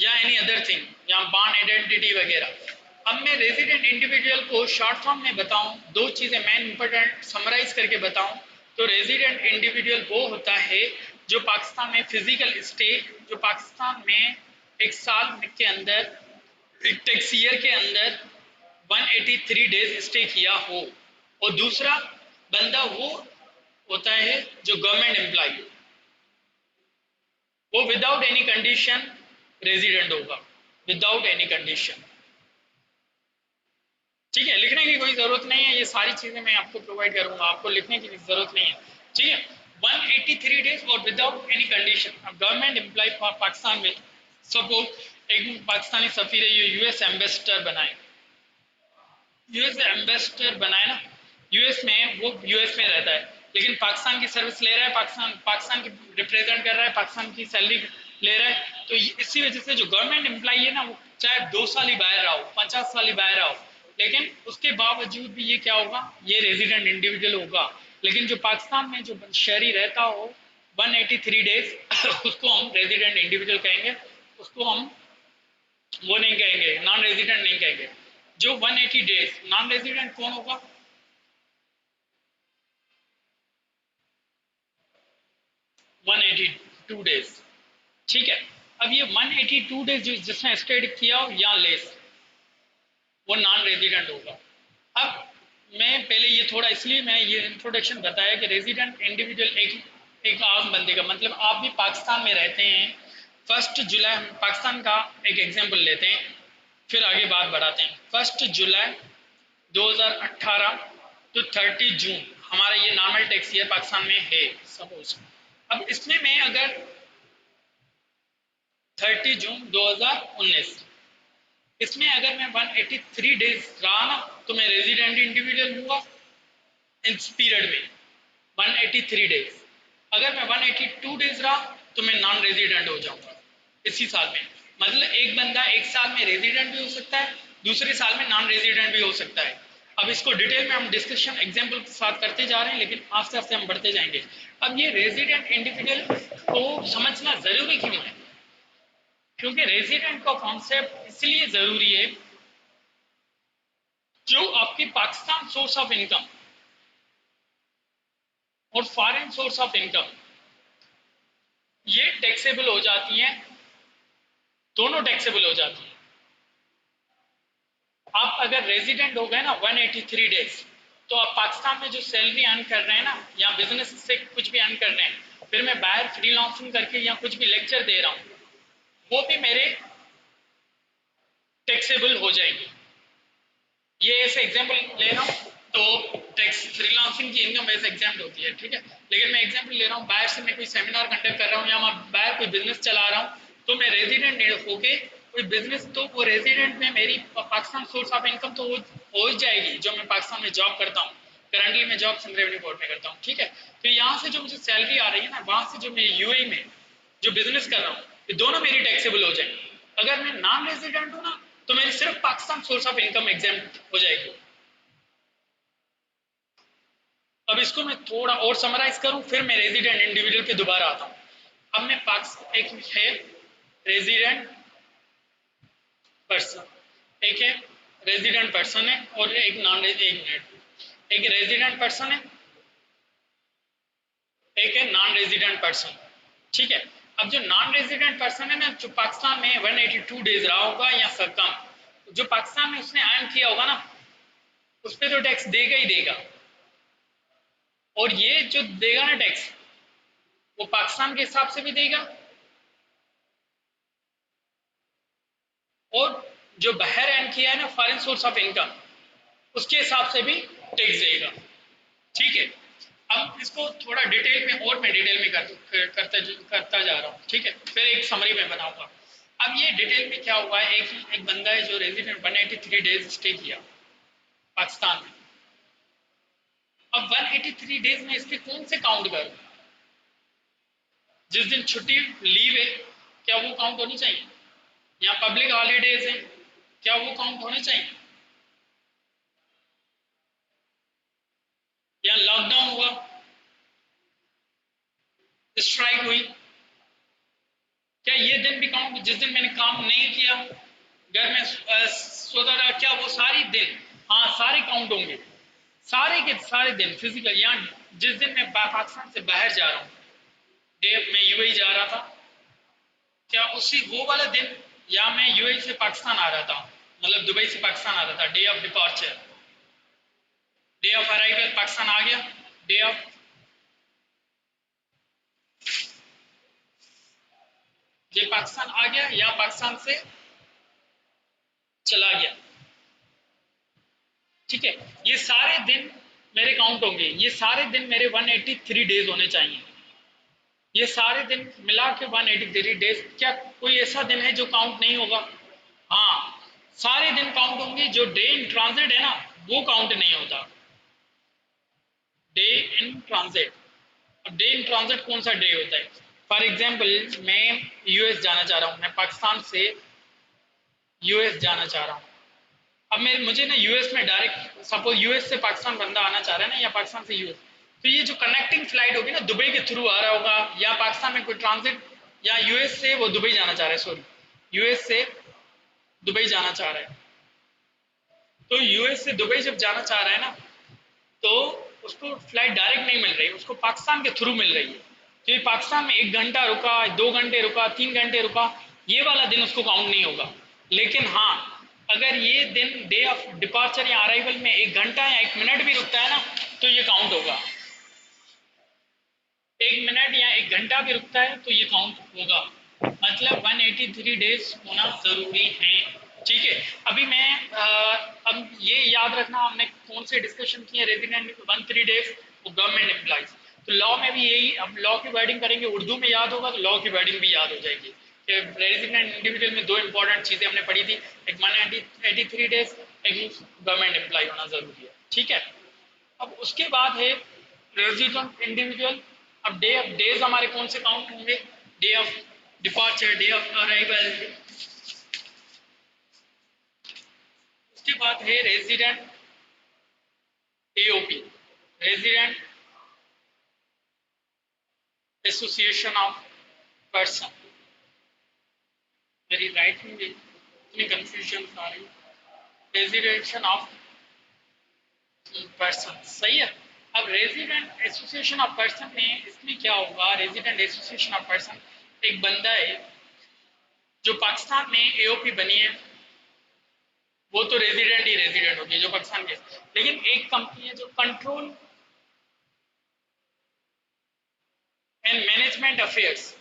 या एनी अदर थिंग, या बॉर्न आइडेंटिटी वगैरह। अब मैं रेजिडेंट इंडिविजुअल को शॉर्ट फॉर्म में बताऊं, दो चीज़ें मेन इंपॉर्टेंट समराइज करके बताऊं, तो रेजिडेंट इंडिविजुअल वो होता है जो पाकिस्तान में फिजिकल स्टे, जो पाकिस्तान में एक साल के अंदर, एक टैक्स ईयर के अंदर 183 डेज स्टे किया हो। और दूसरा बंदा वो होता है जो गवर्नमेंट एम्प्लॉय हो, वो विदाउट एनी कंडीशन रेजिडेंट होगा, विदाउट एनी कंडीशन। ठीक है, लिखने की कोई जरूरत नहीं है, ये सारी चीजें मैं आपको प्रोवाइड करूंगा, आपको लिखने की जरूरत नहीं है। ठीक है, 183 डेज और विदाउट एनी कंडीशन। अब गवर्नमेंट एम्प्लॉय पाकिस्तान में, सपोज एक पाकिस्तानी सफीर है, ये यूएस एम्बेसडर बनाए, यूएस एम्बेसडर बनाए ना, यूएस में, वो यूएस में रहता है लेकिन पाकिस्तान की सर्विस ले रहा है, पाकिस्तान की रिप्रेजेंट कर रहा है, पाकिस्तान की सैलरी ले रहा है। तो इसी वजह से जो गवर्नमेंट एम्प्लॉई है ना, वो चाहे 2 साल ही बाहर रहा हो, 50 साल ही बाहर रहा हो, लेकिन उसके बावजूद भी ये क्या होगा, ये रेजिडेंट इंडिविजुअल होगा। लेकिन जो पाकिस्तान में जो शहरी रहता हो 183 डेज उसको हम रेजिडेंट इंडिविजुअल कहेंगे, उसको हम वो नहीं कहेंगे, नॉन रेजिडेंट नहीं कहेंगे। जो 180 डेज, नॉन रेजिडेंट कौन होगा, 182 डेज। ठीक है, अब ये 182 डेज जिसने स्टे किया हो या लेस, वो नॉन रेजिडेंट होगा। अब मैं पहले ये थोड़ा, इसलिए मैं ये इंट्रोडक्शन बताया कि रेजिडेंट इंडिविजुअल एक आम बंदे का मतलब, आप भी पाकिस्तान में रहते हैं, 1 जुलाई, हम पाकिस्तान का एक एग्जांपल लेते हैं फिर आगे बात बढ़ाते हैं। 1 जुलाई 2018 टू 30 जून हमारा ये नॉर्मल टैक्स ईयर पाकिस्तान में है सपोज। अब इसमें मैं अगर 30 जून 2019, इसमें अगर मैं 183 डेज रहा ना, तो मैं रेजिडेंट इंडिविजुअल हूँगा इस पीरियड में 183 डेज। अगर मैं 182 डेज रहा तो मैं नॉन रेजिडेंट हो जाऊंगा इसी साल में। मतलब एक बंदा एक साल में रेजिडेंट भी हो सकता है, दूसरे साल में नॉन रेजिडेंट भी हो सकता है। अब इसको डिटेल में हम डिस्कशन एग्जाम्पल के साथ करते जा रहे हैं, लेकिन आस्ते आस्ते हम बढ़ते जाएंगे। अब ये रेजिडेंट इंडिविजुअल को समझना जरूरी क्यों है, क्योंकि रेजिडेंट का कॉन्सेप्ट इसलिए जरूरी है, जो आपकी पाकिस्तान सोर्स ऑफ इनकम और फॉरेन सोर्स ऑफ इनकम ये टैक्सेबल हो जाती हैं, दोनों टैक्सेबल हो जाती हैं। आप अगर रेजिडेंट हो गए ना 183 डेज, तो आप पाकिस्तान में जो सैलरी अर्न कर रहे हैं ना, या बिजनेस से कुछ भी अर्न कर रहे हैं, फिर मैं बाहर फ्रीलांसिंग करके या कुछ भी लेक्चर दे रहा हूँ, वो भी मेरे टैक्सेबल हो जाएंगे। ये ऐसे एग्जाम्पल ले रहा हूँ, तो टैक्स फ्रीलांसिंग की इनकम वैसे एग्जाम्पल होती है, ठीक है। लेकिन मैं एग्जाम्पल ले रहा हूँ, बाहर से मैं कोई सेमिनार कंडक्ट कर रहा हूँ या मैं बाहर कोई बिजनेस चला रहा हूँ, तो मैं रेजिडेंट होके कोई बिजनेस, तो वो रेजिडेंट में मेरी पाकिस्तान सोर्स ऑफ इनकम तो हो ही जाएगी, जो मैं पाकिस्तान में जॉब करता हूँ। करंटली मैं जॉब सिंध रेवेन्यू बोर्ड में करता हूँ, ठीक है। तो यहाँ से जो मुझे सैलरी आ रही है ना, वहां से जो मैं यूएई में जो बिजनेस कर रहा हूँ, ये दोनों मेरी टैक्सेबल हो जाएंगी। अगर मैं नॉन रेजिडेंट हूँ ना, तो मेरी सिर्फ Pakistan source of income exempt हो जाएगी। अब इसको मैं थोड़ा और समराइज करूं, फिर मैं रेजिडेंट इंडिविजुअल पे दोबारा आता हूं। अब मैं पाकिस्तान, एक है रेजिडेंट पर्सन, एक है रेजिडेंट पर्सन है और एक नॉन रेजिडेंट, एक रेजिडेंट पर्सन है, एक है नॉन रेजिडेंट पर्सन, ठीक है। अब जो नॉन रेजिडेंट पर्सन है ना, जो पाकिस्तान में 182 डेज रहा होगा या फिर कम, जो पाकिस्तान में उसने अर्न किया होगा ना, उस पर तो टैक्स देगा ही देगा। और ये जो देगा ना टैक्स, वो पाकिस्तान के हिसाब से भी देगा और जो बाहर अर्न किया है ना फॉरेन सोर्स ऑफ इनकम, उसके हिसाब से भी टैक्स देगा, ठीक है। अब इसको थोड़ा डिटेल में, और मैं डिटेल में करता जा रहा हूँ, ठीक है, फिर एक समरी में बनाऊंगा। अब ये डिटेल में क्या हुआ है, एक बंदा है जो रेजिडेंट 183 डेज स्टे किया पाकिस्तान में। अब 183 डेज में इसके कौन से काउंट करूं, जिस दिन छुट्टी लीव है क्या वो काउंट होनी चाहिए, या पब्लिक हॉलीडेज है क्या वो काउंट होने चाहिए, या लॉकडाउन हुआ, स्ट्राइक हुई, क्या ये दिन भी काउंट, जिस दिन मैंने काम नहीं किया, घर में सोता रहा, क्या वो सारी दिन, हाँ सारे काउंट होंगे, सारे के सारे दिन फिजिकल। यहाँ जिस दिन मैं पाकिस्तान से बाहर जा रहा हूँ, डे मैं यूएई जा रहा था, क्या उसी वो वाला दिन, या मैं यूएई से पाकिस्तान आ रहा था, मतलब दुबई से पाकिस्तान आ रहा था, day of departure, day of arrival Pakistan आ गया, डे ऑफ ये पाकिस्तान आ गया या पाकिस्तान से चला गया, ठीक है। ये सारे दिन मेरे काउंट होंगे, ये सारे दिन मेरे 183 डेज होने चाहिए, ये सारे दिन मिला के 183 डेज। क्या कोई ऐसा दिन है जो काउंट नहीं होगा? हाँ, सारे दिन काउंट होंगे, जो डे इन ट्रांजिट है ना वो काउंट नहीं होता, डे इन ट्रांजिट। अब डे इन ट्रांजिट कौन सा डे होता है? फॉर एग्जाम्पल मैं यूएस जाना चाह रहा हूँ, मैं पाकिस्तान से यूएस जाना चाह रहा हूँ। अब मैं मुझे ना यूएस में डायरेक्ट, सपोज यूएस से पाकिस्तान बंदा आना चाह रहा है ना, या पाकिस्तान से यूएस, तो ये जो कनेक्टिंग फ्लाइट होगी ना, दुबई के थ्रू आ रहा होगा, या पाकिस्तान में कोई ट्रांजिट, या यूएस से वो दुबई जाना चाह रहा है, सॉरी यूएस से दुबई जाना चाह रहा है, तो यूएस से दुबई जब जाना चाह रहा है ना, तो उसको फ्लाइट डायरेक्ट नहीं मिल रही, उसको पाकिस्तान के थ्रू मिल रही है। तो ये पाकिस्तान में 1 घंटा रुका, 2 घंटे रुका, 3 घंटे रुका, ये वाला दिन उसको काउंट नहीं होगा। लेकिन हाँ, अगर ये दिन डे ऑफ डिपार्चर या अराइवल में 1 घंटा या 1 मिनट भी रुकता है ना, तो ये काउंट होगा। 1 मिनट या 1 घंटा भी रुकता है तो ये काउंट होगा, मतलब 183 डेज होना जरूरी है, ठीक है। अभी मैं अब ये याद रखना, हमने कौन से डिस्कशन किए, रेजिडेंट 13 डेज, वो गवर्नमेंट एम्प्लॉइज। तो लॉ में भी यही, अब लॉ की वर्डिंग करेंगे, उर्दू में याद होगा तो लॉ की वर्डिंग भी याद हो जाएगी। रेजिडेंट इंडिविजुअल में 2 इंपॉर्टेंट चीजें हमने पढ़ी थी, एक 183 डेज, एक गवर्नमेंट एम्प्लॉय होना जरूरी है, ठीक है। अब उसके बाद है रेजिडेंट इंडिविजुअल। अब डेज हमारे कौन से काउंट होंगे? Day of departure, day of arrival. उसके बाद है resident AOP, resident association of person. मेरी राइटिंग में इतनी कंफ्यूजन आ रही, रेजिडेंशन ऑफ पर्सन, सही है। अब रेजिडेंट एसोसिएशन ऑफ पर्सन में इसमें क्या होगा, रेजिडेंट एसोसिएशन ऑफ पर्सन, एक बंदा है जो पाकिस्तान में एओपी बनी है, वो तो रेजिडेंट ही रेजिडेंट होगी जो पाकिस्तान के। लेकिन एक कंपनी है जो control and management affairs,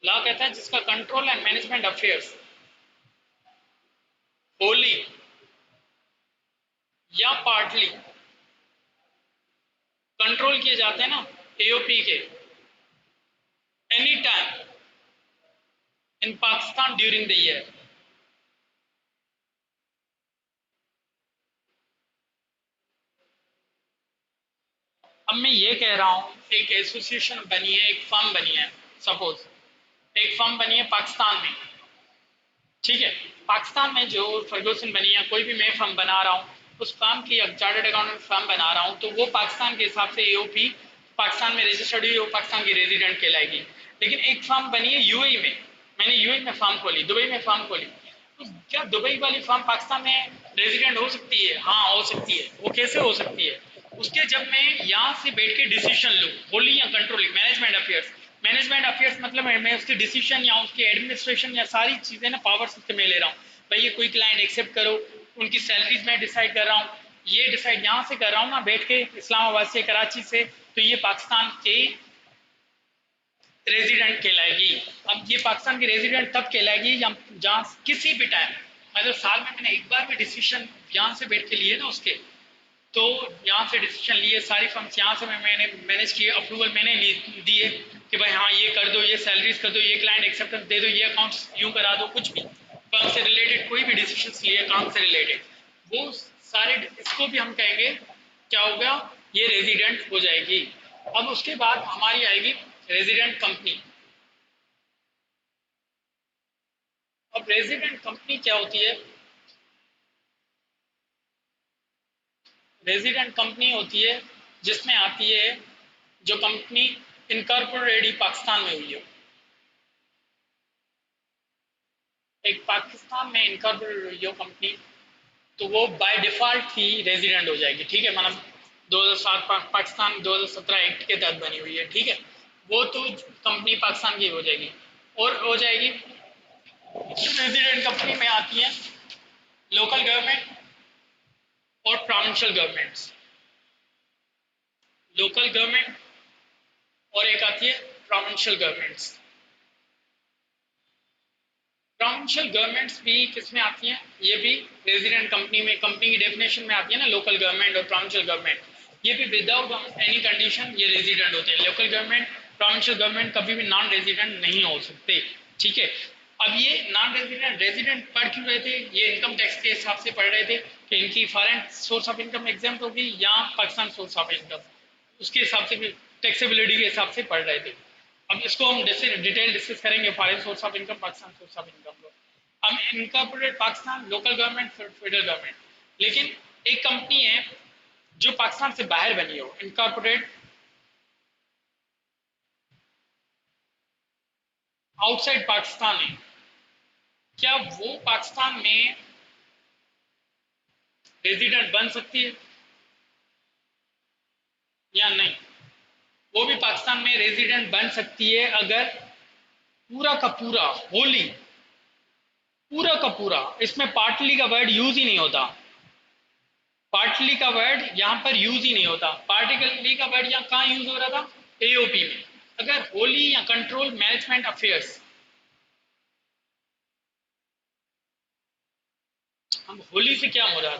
law कहता है जिसका control and management affairs Holi या पार्टली कंट्रोल किए जाते हैं ना एओपी के, any time in Pakistan during the year. अब मैं ये कह रहा हूँ, एक एसोसिएशन बनी है, एक फर्म बनी है, सपोज एक फर्म बनी है पाकिस्तान में, ठीक है। पाकिस्तान में जो फर्गूसन बनी है, कोई भी मैं फर्म बना रहा हूँ, उस फर्म की चार्टर्ड अकाउंटेंट फर्म बना रहा हूँ, तो वो पाकिस्तान के हिसाब से एओपी पाकिस्तान में रजिस्टर्ड हुई, वो पाकिस्तान की रेजिडेंट कहलाएगी। लेकिन एक फर्म बनी है यूएई में, मैंने यूएई में फर्म खोली, दुबई में फर्म खोली, तो क्या दुबई वाली फर्म पाकिस्तान में रेजिडेंट हो सकती है? हाँ हो सकती है। वो कैसे हो सकती है? उसके जब मैं यहाँ से बैठ के डिसीजन लूँ, होली या controlling management affairs, management affairs मतलब मैं उसके डिसीजन या उसके एडमिनिस्ट्रेशन या सारी चीज़ें ना पावर से मैं ले रहा हूँ। भाई ये कोई क्लाइंट एक्सेप्ट करो, उनकी सैलरीज मैं डिसाइड कर रहा हूँ, ये डिसाइड यहाँ से कर रहा हूँ ना बैठ के, इस्लामाबाद से, कराची से, तो ये पाकिस्तान के रेजिडेंट कहलाएगी। अब ये पाकिस्तान की रेजिडेंट तब कहलाएगी जहाँ किसी भी टाइम, मतलब साल में मैंने एक बार भी डिसीजन यहाँ से बैठ के लिए ना उसके, तो यहाँ से डिसीजन लिए, सारी फर्म्स यहाँ से मैंने मैनेज किए, अप्रूवल मैंने दिए कि भाई हाँ ये कर दो, ये सैलरीज कर दो, ये क्लाइंट एक्सेप्टेंस दे दो, ये अकाउंट्स यूँ करा दो, कुछ भी फर्म से रिलेटेड कोई भी डिसीजन लिए काम से रिलेटेड, वो सारे, इसको भी हम कहेंगे क्या होगा, ये रेजिडेंट हो जाएगी। अब उसके बाद हमारी आएगी रेजिडेंट कंपनी। अब रेजिडेंट कंपनी क्या होती है? रेजिडेंट कंपनी होती है जिसमें आती है जो कंपनी इनकॉर्पोरेट ही पाकिस्तान में हुई हो, एक पाकिस्तान में इनकॉर्पोरेट हुई हो कंपनी, तो वो बाय डिफ़ॉल्ट ही रेजिडेंट हो जाएगी, ठीक है। मतलब 2007 पाकिस्तान 2017 एक्ट के तहत बनी हुई है, ठीक है। वो तो कंपनी पाकिस्तान की हो जाएगी, और हो जाएगी रेजिडेंट कंपनी में आती है लोकल गवर्नमेंट और प्रोविंशियल गवर्नमेंट्स। लोकल गवर्नमेंट और एक आती है प्रोविंशियल गवर्नमेंट्स। प्रोविंशियल गवर्नमेंट्स भी किस में आती हैं, ये भी रेजिडेंट कंपनी में, कंपनी की डेफिनेशन में आती है ना लोकल गवर्नमेंट और प्रोविंशियल गवर्नमेंट, ये भी विदाउट एनी कंडीशन ये रेजिडेंट होते हैं। लोकल गवर्नमेंट प्रोविंशियल गवर्नमेंट कभी भी नॉन रेजिडेंट नहीं हो सकते, ठीक है। अब ये नॉन रेजिडेंट रेजिडेंट पढ़ क्यों रहे थे, ये इनकम टैक्स के हिसाब से पढ़ रहे थे कि इनकी foreign source of income exam होगी या पाकिस्तान सोर्स ऑफ इनकम, उसके हिसाब से भी टैक्सेबिलिटी के हिसाब से पढ़ रहे थे। अब इसको हम डिटेल डिस्कस करेंगे, foreign source of income, Pakistan source of income को। हम incorporate Pakistan, local government, federal government. लेकिन एक कंपनी है जो पाकिस्तान से बाहर बनी हो, इनकॉर्पोरेट आउटसाइड पाकिस्तान है, क्या वो पाकिस्तान में रेजिडेंट बन सकती है या नहीं? वो भी पाकिस्तान में रेजिडेंट बन सकती है अगर पूरा का पूरा होली, पूरा का पूरा, इसमें पार्टली का वर्ड यूज ही नहीं होता, पार्टली का वर्ड यहाँ पर यूज ही नहीं होता। पार्टिकली का वर्ड यहाँ कहाँ यूज हो रहा था, एओपी में। अगर होली या कंट्रोल मैनेजमेंट अफेयर्स, हम होली से क्या मुराद,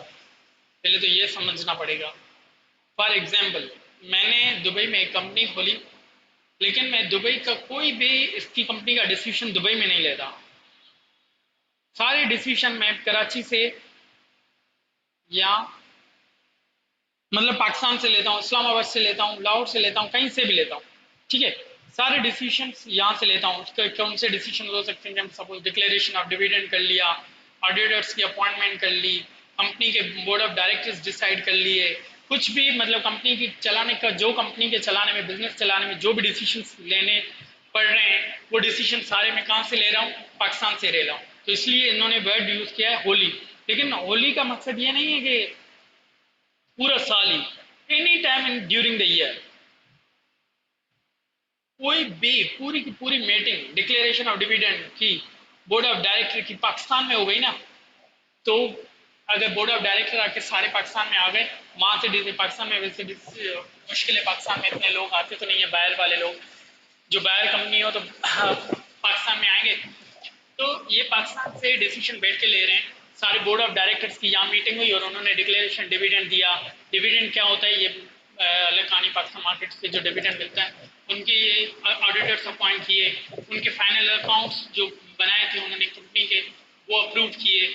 पहले तो ये समझना पड़ेगा। फॉर एग्जाम्पल, मैंने दुबई में एक कंपनी खोली, लेकिन मैं दुबई का कोई भी इसकी कंपनी का डिसीजन दुबई में नहीं लेता, सारे डिसीजन मैं कराची से या मतलब पाकिस्तान से लेता हूँ, इस्लामाबाद से लेता हूँ, लाहौर से लेता हूँ, कहीं से भी लेता हूँ, ठीक है। सारे डिसीजन यहाँ से लेता हूँ। कौन से डिसीजन हो सकते हैं, सपोज डिक्लेरेशन ऑफ डिविडेंड कर लिया, ऑडिटर्स की अपॉइंटमेंट कर ली, कंपनी के बोर्ड ऑफ डायरेक्टर्स डिसाइड कर लिए, कुछ भी मतलब कंपनी की चलाने का, जो कंपनी के चलाने में, बिजनेस चलाने में जो भी डिसीजन लेने पड़ रहे हैं, वो डिसीजन सारे मैं कहाँ से ले रहा हूँ, पाकिस्तान से ले रहा हूँ। तो इसलिए इन्होंने वर्ड यूज किया है होली। लेकिन होली का मकसद ये नहीं है कि पूरा साल ही, any time in during the year, कोई भी पूरी की पूरी मीटिंग डिक्लेरेशन ऑफ डिविडेंड की बोर्ड ऑफ डायरेक्टर की पाकिस्तान में हो गई ना, तो अगर बोर्ड ऑफ डायरेक्टर आके सारे पाकिस्तान में आ गए, वहां से पाकिस्तान में वैसे मुश्किल है, पाकिस्तान में इतने लोग आते तो नहीं है, बाहर वाले लोग, जो बाहर कंपनी हो तो पाकिस्तान में आएंगे, तो ये पाकिस्तान से डिसीजन बैठ के ले रहे हैं। सारे बोर्ड ऑफ डायरेक्टर्स की यहाँ मीटिंग हुई और उन्होंने डिक्लेरेशन डिविडेंड दिया। डिविडेंड क्या होता है, ये अलग कहानी, पाकिस्तान मार्केट से जो डिविडेंड मिलता है, उनके ये ऑडिटर्स अपॉइंट किए, उनके फाइनल अकाउंट्स जो बनाए थे उन्होंने कंपनी के, वो अप्रूव किए,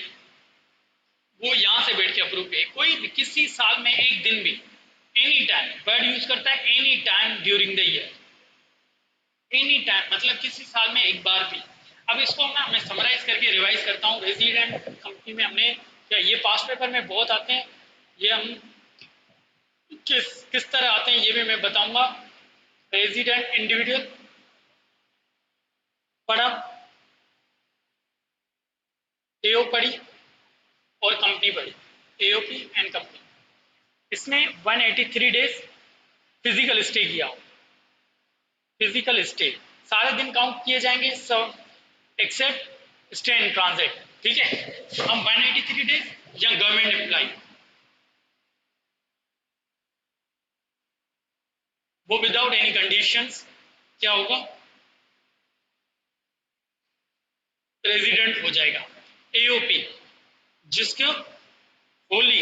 वो यहाँ से बैठ के अप्रूव किए। कोई भी किसी साल में एक दिन भी, एनी टाइम वर्ड यूज करता है, any time during the year, any time मतलब किसी साल में एक बार भी। अब इसको ना मैं समराइज करके रिवाइज करता हूँ। रेजिडेंट कंपनी में हमने क्या, ये पास्ट पेपर में बहुत आते हैं, ये हम किस तरह आते हैं ये भी मैं बताऊंगा। रेजिडेंट इंडिविजुअल पढ़ा, एओ पढ़ी और कंपनी पढ़ी, एओपी एंड कंपनी। इसमें 183 डेज फिजिकल स्टे किया, फिजिकल स्टे सारे दिन काउंट किए जाएंगे, सब एक्सेप्ट स्टे इन ट्रांजिट, ठीक है। हम 183 डेज या गवर्नमेंट एम्प्लॉय, वो विदाउट एनी कंडीशंस क्या होगा, रेजिडेंट हो जाएगा। एओपी जिसको होली,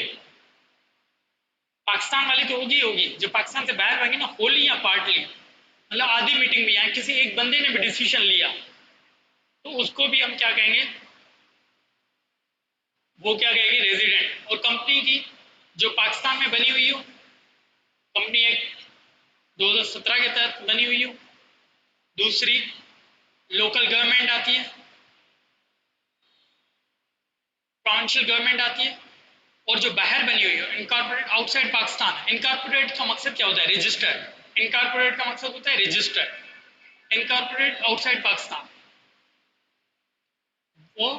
पाकिस्तान वाली तो होगी होगी, जो पाकिस्तान से बाहर रहेगी ना, होली या पार्टली, मतलब आधी मीटिंग में या किसी एक बंदे ने भी डिसीजन लिया, तो उसको भी हम क्या कहेंगे, वो क्या कहेगी, रेजिडेंट। और कंपनी की जो पाकिस्तान में बनी हुई हो, कंपनी एक 2017 के तहत बनी हुई हो, दूसरी लोकल गवर्नमेंट आती है, प्रोविंशियल गवर्नमेंट आती है, और जो बाहर बनी हुई है इनकॉर्पोरेट आउटसाइड पाकिस्तान। इनकॉर्पोरेट का मकसद क्या होता है, रजिस्टर, इनकॉर्पोरेट का मकसद होता है रजिस्टर। इनकॉर्पोरेट आउटसाइड पाकिस्तान वो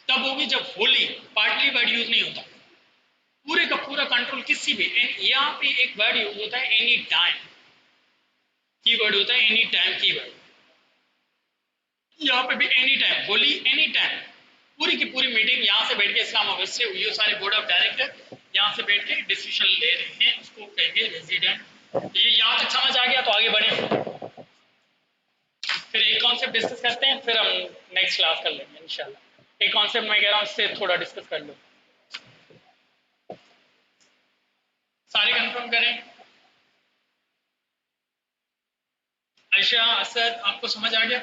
तब होगी जब होली पार्टली वर्ड यूज नहीं होता, पूरे का पूरा कंट्रोल किसी भी। यहाँ पे एक वर्ड यूज होता है एनी टाइम, कीवर्ड होता है एनी टाइम कीवर्ड। यहाँ पे भी any time, Holi any time, पूरी की पूरी मीटिंग यहाँ से बैठ के इस्लाम ऑफिस से हुई, सारे बोर्ड ऑफ डायरेक्टर यहाँ से बैठ के डिसीजन ले रहे हैं, उसको कहेंगे रेजिडेंट। ये यहाँ तक समझ आ गया तो आगे बढ़े, फिर एक कॉन्सेप्ट डिस्कस करते हैं, फिर हम नेक्स्ट क्लास कर लेंगे इंशाल्लाह। एक कॉन्सेप्ट मैं कह रहा हूँ इससे थोड़ा डिस्कस कर लो, सारे कंफर्म करें। आयशा, असद, आपको समझ आ गया?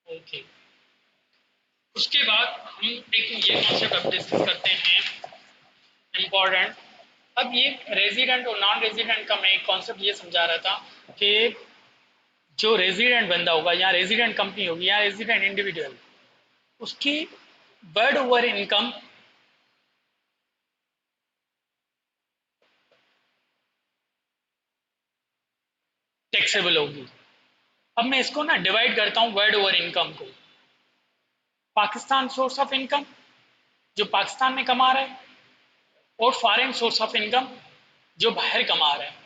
ओके। उसके बाद हम एक ये कॉन्सेप्ट अब डिस्कस करते हैं इम्पोर्टेंट। अब ये रेजिडेंट और नॉन रेजिडेंट का मैं एक कॉन्सेप्ट ये समझा रहा था कि जो रेजिडेंट बंदा होगा या रेजिडेंट कंपनी होगी या रेजिडेंट इंडिविजुअल, उसकी वर्ड ओवर इनकम टैक्सेबल होगी। अब मैं इसको ना डिवाइड करता हूँ वर्ड ओवर इनकम को। पाकिस्तान सोर्स ऑफ इनकम जो पाकिस्तान में कमा रहा है, और फॉरेन सोर्स ऑफ इनकम जो बाहर कमा रहा है।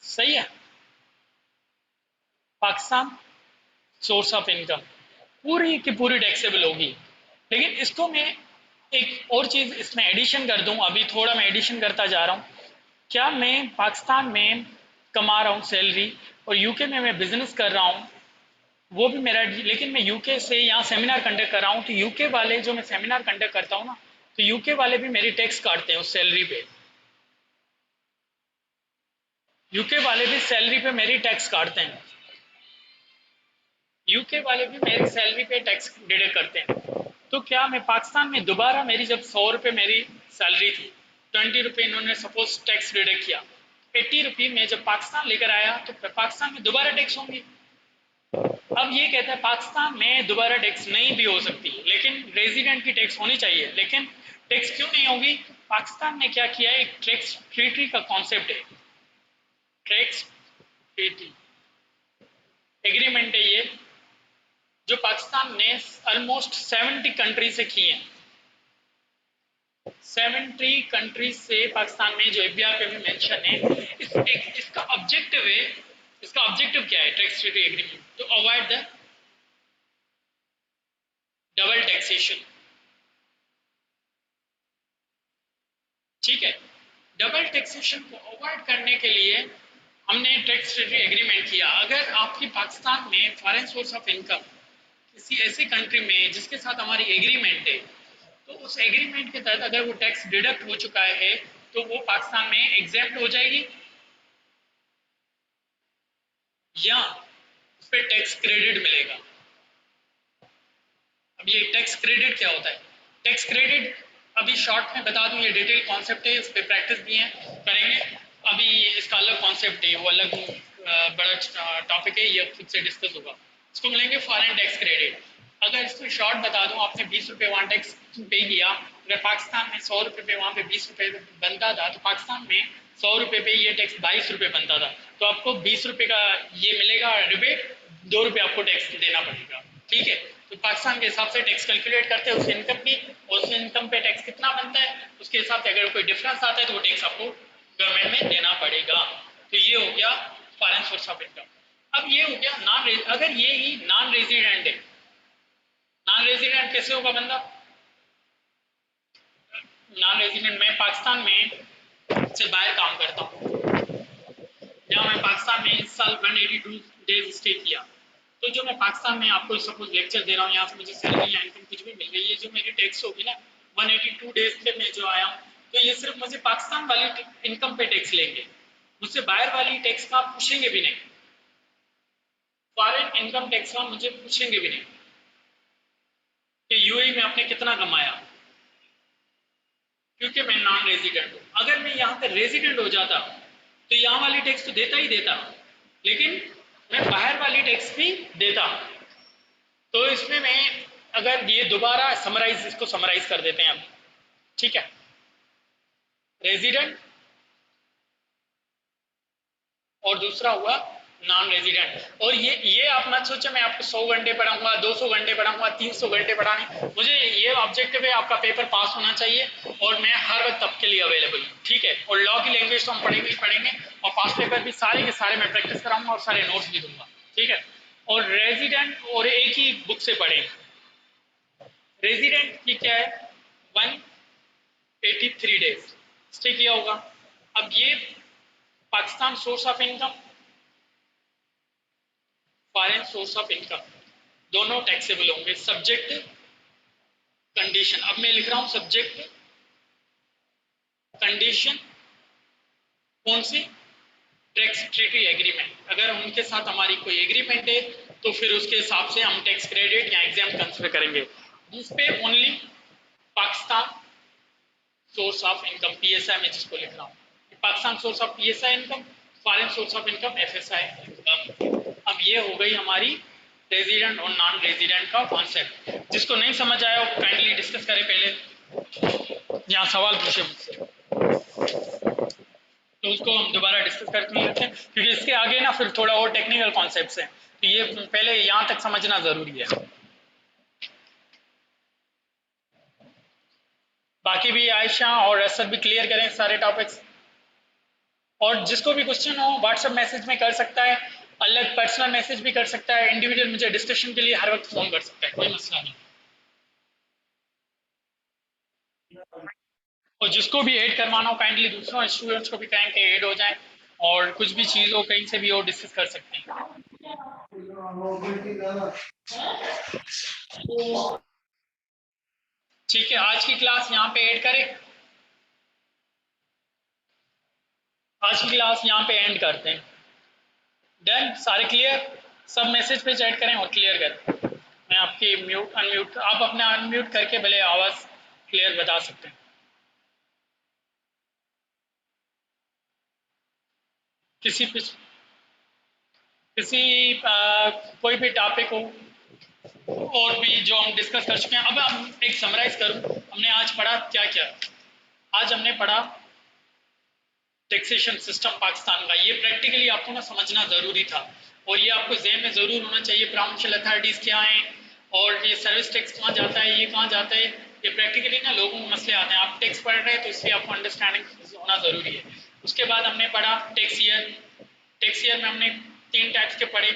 सही है? पाकिस्तान सोर्स ऑफ इनकम पूरी की पूरी टैक्सेबल होगी, लेकिन इसको मैं एक और चीज इसमें एडिशन कर दूं। अभी थोड़ा मैं एडिशन करता जा रहा हूं। क्या मैं पाकिस्तान में कमा रहा हूं सैलरी और यूके में मैं बिजनेस कर रहा हूं, वो भी मेरा, लेकिन मैं यूके से यहाँ सेमिनार कंडक्ट कर रहा हूँ, तो यूके वाले जो मैं सेमिनार कंडक्ट करता हूँ ना, तो यूके वाले भी मेरी टैक्स काटते हैं उस सैलरी पे। यूके वाले भी सैलरी पे मेरी टैक्स काटते हैं, यूके वाले भी मेरी सैलरी पे टैक्स डिडक्ट करते हैं। तो क्या मैं पाकिस्तान में दोबारा, मेरी जब 100 रुपये मेरी सैलरी थी, 20 रुपये इन्होंने सपोज टैक्स डिडक्ट किया, 80 रुपये में जब पाकिस्तान लेकर आया तो पाकिस्तान में दोबारा टैक्स होंगी। अब ये कहता है पाकिस्तान में दोबारा टैक्स नहीं भी हो सकती, लेकिन रेजिडेंट की टैक्स होनी चाहिए। लेकिन टैक्स क्यों नहीं होगी? पाकिस्तान ने क्या किया है, एक टैक्स ट्रीटी का कॉन्सेप्ट है, टैक्स ट्रीटी एग्रीमेंट है ये, जो पाकिस्तान ने ऑलमोस्ट 70 कंट्री से की है। 70 कंट्रीज से पाकिस्तान में जो एफबीआर पे भी मेंशन है, इसका ऑब्जेक्टिव है, इसका ऑब्जेक्टिव क्या है tax treaty agreement? To avoid the double taxation. ठीक है, डबल टैक्सेशन को अवॉइड करने के लिए हमने टैक्स ट्रीटी एग्रीमेंट किया। अगर आपकी पाकिस्तान में फॉरेन सोर्स ऑफ इनकम किसी ऐसी कंट्री में जिसके साथ हमारी एग्रीमेंट है, तो उस एग्रीमेंट के तहत अगर वो टैक्स डिडक्ट हो चुका है तो वो पाकिस्तान में एग्जेप्ट हो जाएगी, या उस पर टैक्स क्रेडिट मिलेगा। अब ये टैक्स क्रेडिट क्या होता है? टैक्स क्रेडिट अभी शॉर्ट में बता दूं, ये डिटेल कॉन्सेप्ट है, इस पर प्रैक्टिस भी है, करेंगे। अभी इसका अलग कॉन्सेप्ट है, वो अलग बड़ा टॉपिक है, ये खुद से डिस्कस होगा। इसको मिलेंगे फॉरेन टैक्स क्रेडिट। अगर इसको शॉर्ट बता दूं, आपने 20 रुपये वहाँ टैक्स पे किया, अगर पाकिस्तान में 100 रुपये पे वहाँ पे 20 रुपये बनता था, तो पाकिस्तान में 100 रुपये पे ये टैक्स 22 रुपये बनता था। तो आपको 20 रुपये का ये मिलेगा रिबेट, 2 रुपये आपको टैक्स देना पड़ेगा। ठीक है, तो पाकिस्तान के हिसाब से टैक्स कैलकुलेट करते हैं उस इनकम की, और उस इनकम पे टैक्स कितना बनता है उसके हिसाब से अगर कोई डिफरेंस आता है तो वो टैक्स आपको गवर्नमेंट में देना पड़ेगा। तो ये हो गया फॉरेन सोर्स ऑफ इनकम। अब ये हो गया नॉन, अगर ये ही नॉन रेजिडेंट है, नॉन रेजिडेंट कैसे होगा बंदा? नॉन रेजिडेंट, मैं पाकिस्तान में से बाहर काम करता हूँ, जहाँ मैं पाकिस्तान में इस साल 182 डेज स्टे किया, तो जो मैं पाकिस्तान में आपको सपोज लेक्चर दे रहा हूँ, यहाँ से मुझे सैलरी या इनकम कुछ भी मिल रही है, जो मेरी टैक्स होगी ना 182 डेज पे मैं जो आया हूँ, तो ये सिर्फ मुझे पाकिस्तान वाली इनकम पे टैक्स लेंगे, मुझसे बाहर वाली टैक्स का पूछेंगे भी नहीं, फॉरेन इनकम टैक्स का मुझे पूछेंगे भी नहीं कि यूएई में आपने कितना कमाया, क्योंकि मैं नॉन रेजिडेंट हूँ। अगर मैं यहाँ पे रेजिडेंट हो जाता तो यहाँ वाली टैक्स तो देता ही देता, लेकिन मैं बाहर वाली टैक्स भी देता। तो इसमें मैं अगर ये दोबारा समराइज, इसको समराइज कर देते हैं अब, ठीक है। रेजिडेंट और दूसरा हुआ नॉन रेजिडेंट। और ये आप मत सोचे मैं आपको 100 घंटे पढ़ाऊंगा, 200 घंटे पढ़ाऊंगा, 300 घंटे पढ़ाने, मुझे ये ऑब्जेक्टिव है आपका पेपर पास होना चाहिए और मैं हर वक्त आपके लिए अवेलेबल हूँ, ठीक है। और लॉ की लैंग्वेज तो हम पढ़ेंगे ही पढ़ेंगे, और पास पेपर भी सारे के सारे मैं प्रैक्टिस कराऊंगा और सारे नोट्स भी दूंगा, ठीक है। और रेजिडेंट और एक ही बुक से पढ़ेंगे। रेजिडेंट की क्या है, 183 डेज स्टे किया होगा। अब ये Pakistan source of income, foreign source of income, दोनों टैक्सेबल होंगे। सब्जेक्ट कंडीशन, अब मैं लिख रहा हूं सब्जेक्ट कंडीशन, कौन सी, टैक्स ट्रीटी एग्रीमेंट। अगर उनके साथ हमारी कोई एग्रीमेंट है तो फिर उसके हिसाब से हम टैक्स क्रेडिट या एग्जाम कंसिडर करेंगे। उस पे only Pakistan source of income, PSI में जिसको लिख रहा हूँ, Pakistan source of PSI income, foreign source of income FSI income. अब ये हो गई हमारी रेजिडेंट और नॉन रेजिडेंट का कॉन्सेप्ट। जिसको नहीं समझ आया वो काइंडली डिस्कस करे, पहले यहाँ सवाल पूछे मुझसे, तो उसको हम दोबारा डिस्कस करते हैं, क्योंकि इसके आगे ना फिर थोड़ा और टेक्निकल कॉन्सेप्ट्स हैं, तो ये पहले यहाँ तक समझना जरूरी है। बाकी भी आयशा और असद भी क्लियर करें सारे टॉपिक्स, और जिसको भी क्वेश्चन हो व्हाट्सएप मैसेज में कर सकता है, अलग पर्सनल मैसेज भी कर सकता है, इंडिविजुअल मुझे डिस्कशन के लिए हर वक्त फोन कर सकता है, कोई मसला नहीं। और जिसको भी ऐड करवाना हो काइंडली दूसरों स्टूडेंट्स को भी कहें कि ऐड हो जाए, और कुछ भी चीज़ हो कहीं से भी वो डिस्कस कर सकते हैं। ठीक है, आज की क्लास यहाँ पे ऐड करें, आज की क्लास यहाँ पे एंड करते हैं। डन, सारे क्लियर, सब मैसेज पे चैट करें और क्लियर करें। मैं आपकी म्यूट अनम्यूट, आप अपने अनम्यूट करके भले आवाज़ क्लियर बता सकते हैं। किसी कोई भी टॉपिक हो और भी जो हम डिस्कस कर चुके हैं। अब हम एक समराइज करूं, हमने आज पढ़ा क्या क्या। आज हमने पढ़ा टैक्सेशन सिस्टम पाकिस्तान का, ये प्रैक्टिकली आपको ना समझना जरूरी था, और ये आपको ज़हन में जरूर होना चाहिए। प्रोविंशियल अथॉरिटीज़ क्या हैं, और ये सर्विस टैक्स कहाँ जाता है, ये कहाँ जाता है, ये प्रैक्टिकली ना लोगों को मसले आते हैं। आप टैक्स पढ़ रहे हैं तो इसलिए आपको अंडरस्टैंडिंग होना जरूरी है। उसके बाद हमने पढ़ा टैक्स ईयर। टैक्स ईयर में हमने 3 टाइप्स के पढ़े,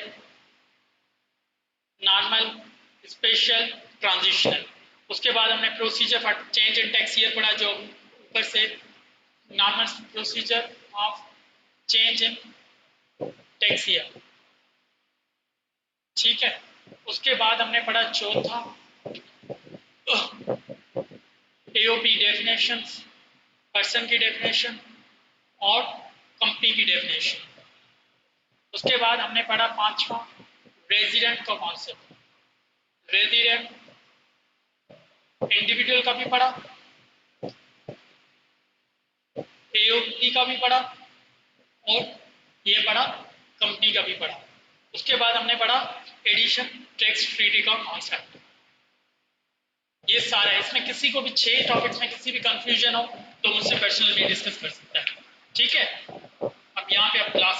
नॉर्मल, स्पेशल, ट्रांजिशनल। उसके बाद हमने procedure for change in tax year पढ़ा, जो ऊपर से normal procedure of change in tax year, ठीक है। उसके बाद हमने पढ़ा चौथा एओपी डेफिनेशन, पर्सन की डेफिनेशन और कंपनी की डेफिनेशन। उसके बाद हमने पढ़ा पांचवा रेजिडेंट का कॉन्सेप्ट, रेजिडेंट इंडिविजुअल का भी पढ़ा, एओपी का भी पढ़ा, और ये पढ़ा कंपनी का भी पढ़ा। उसके बाद हमने पढ़ा एडिशन टैक्स ट्रीटी का कॉन्सेप्ट। ये सारा है, इसमें किसी को भी 6 टॉपिक्स में किसी भी कंफ्यूजन हो तो मुझसे पर्सनल भी डिस्कस कर सकता है, ठीक है। अब यहाँ पे आप क्लास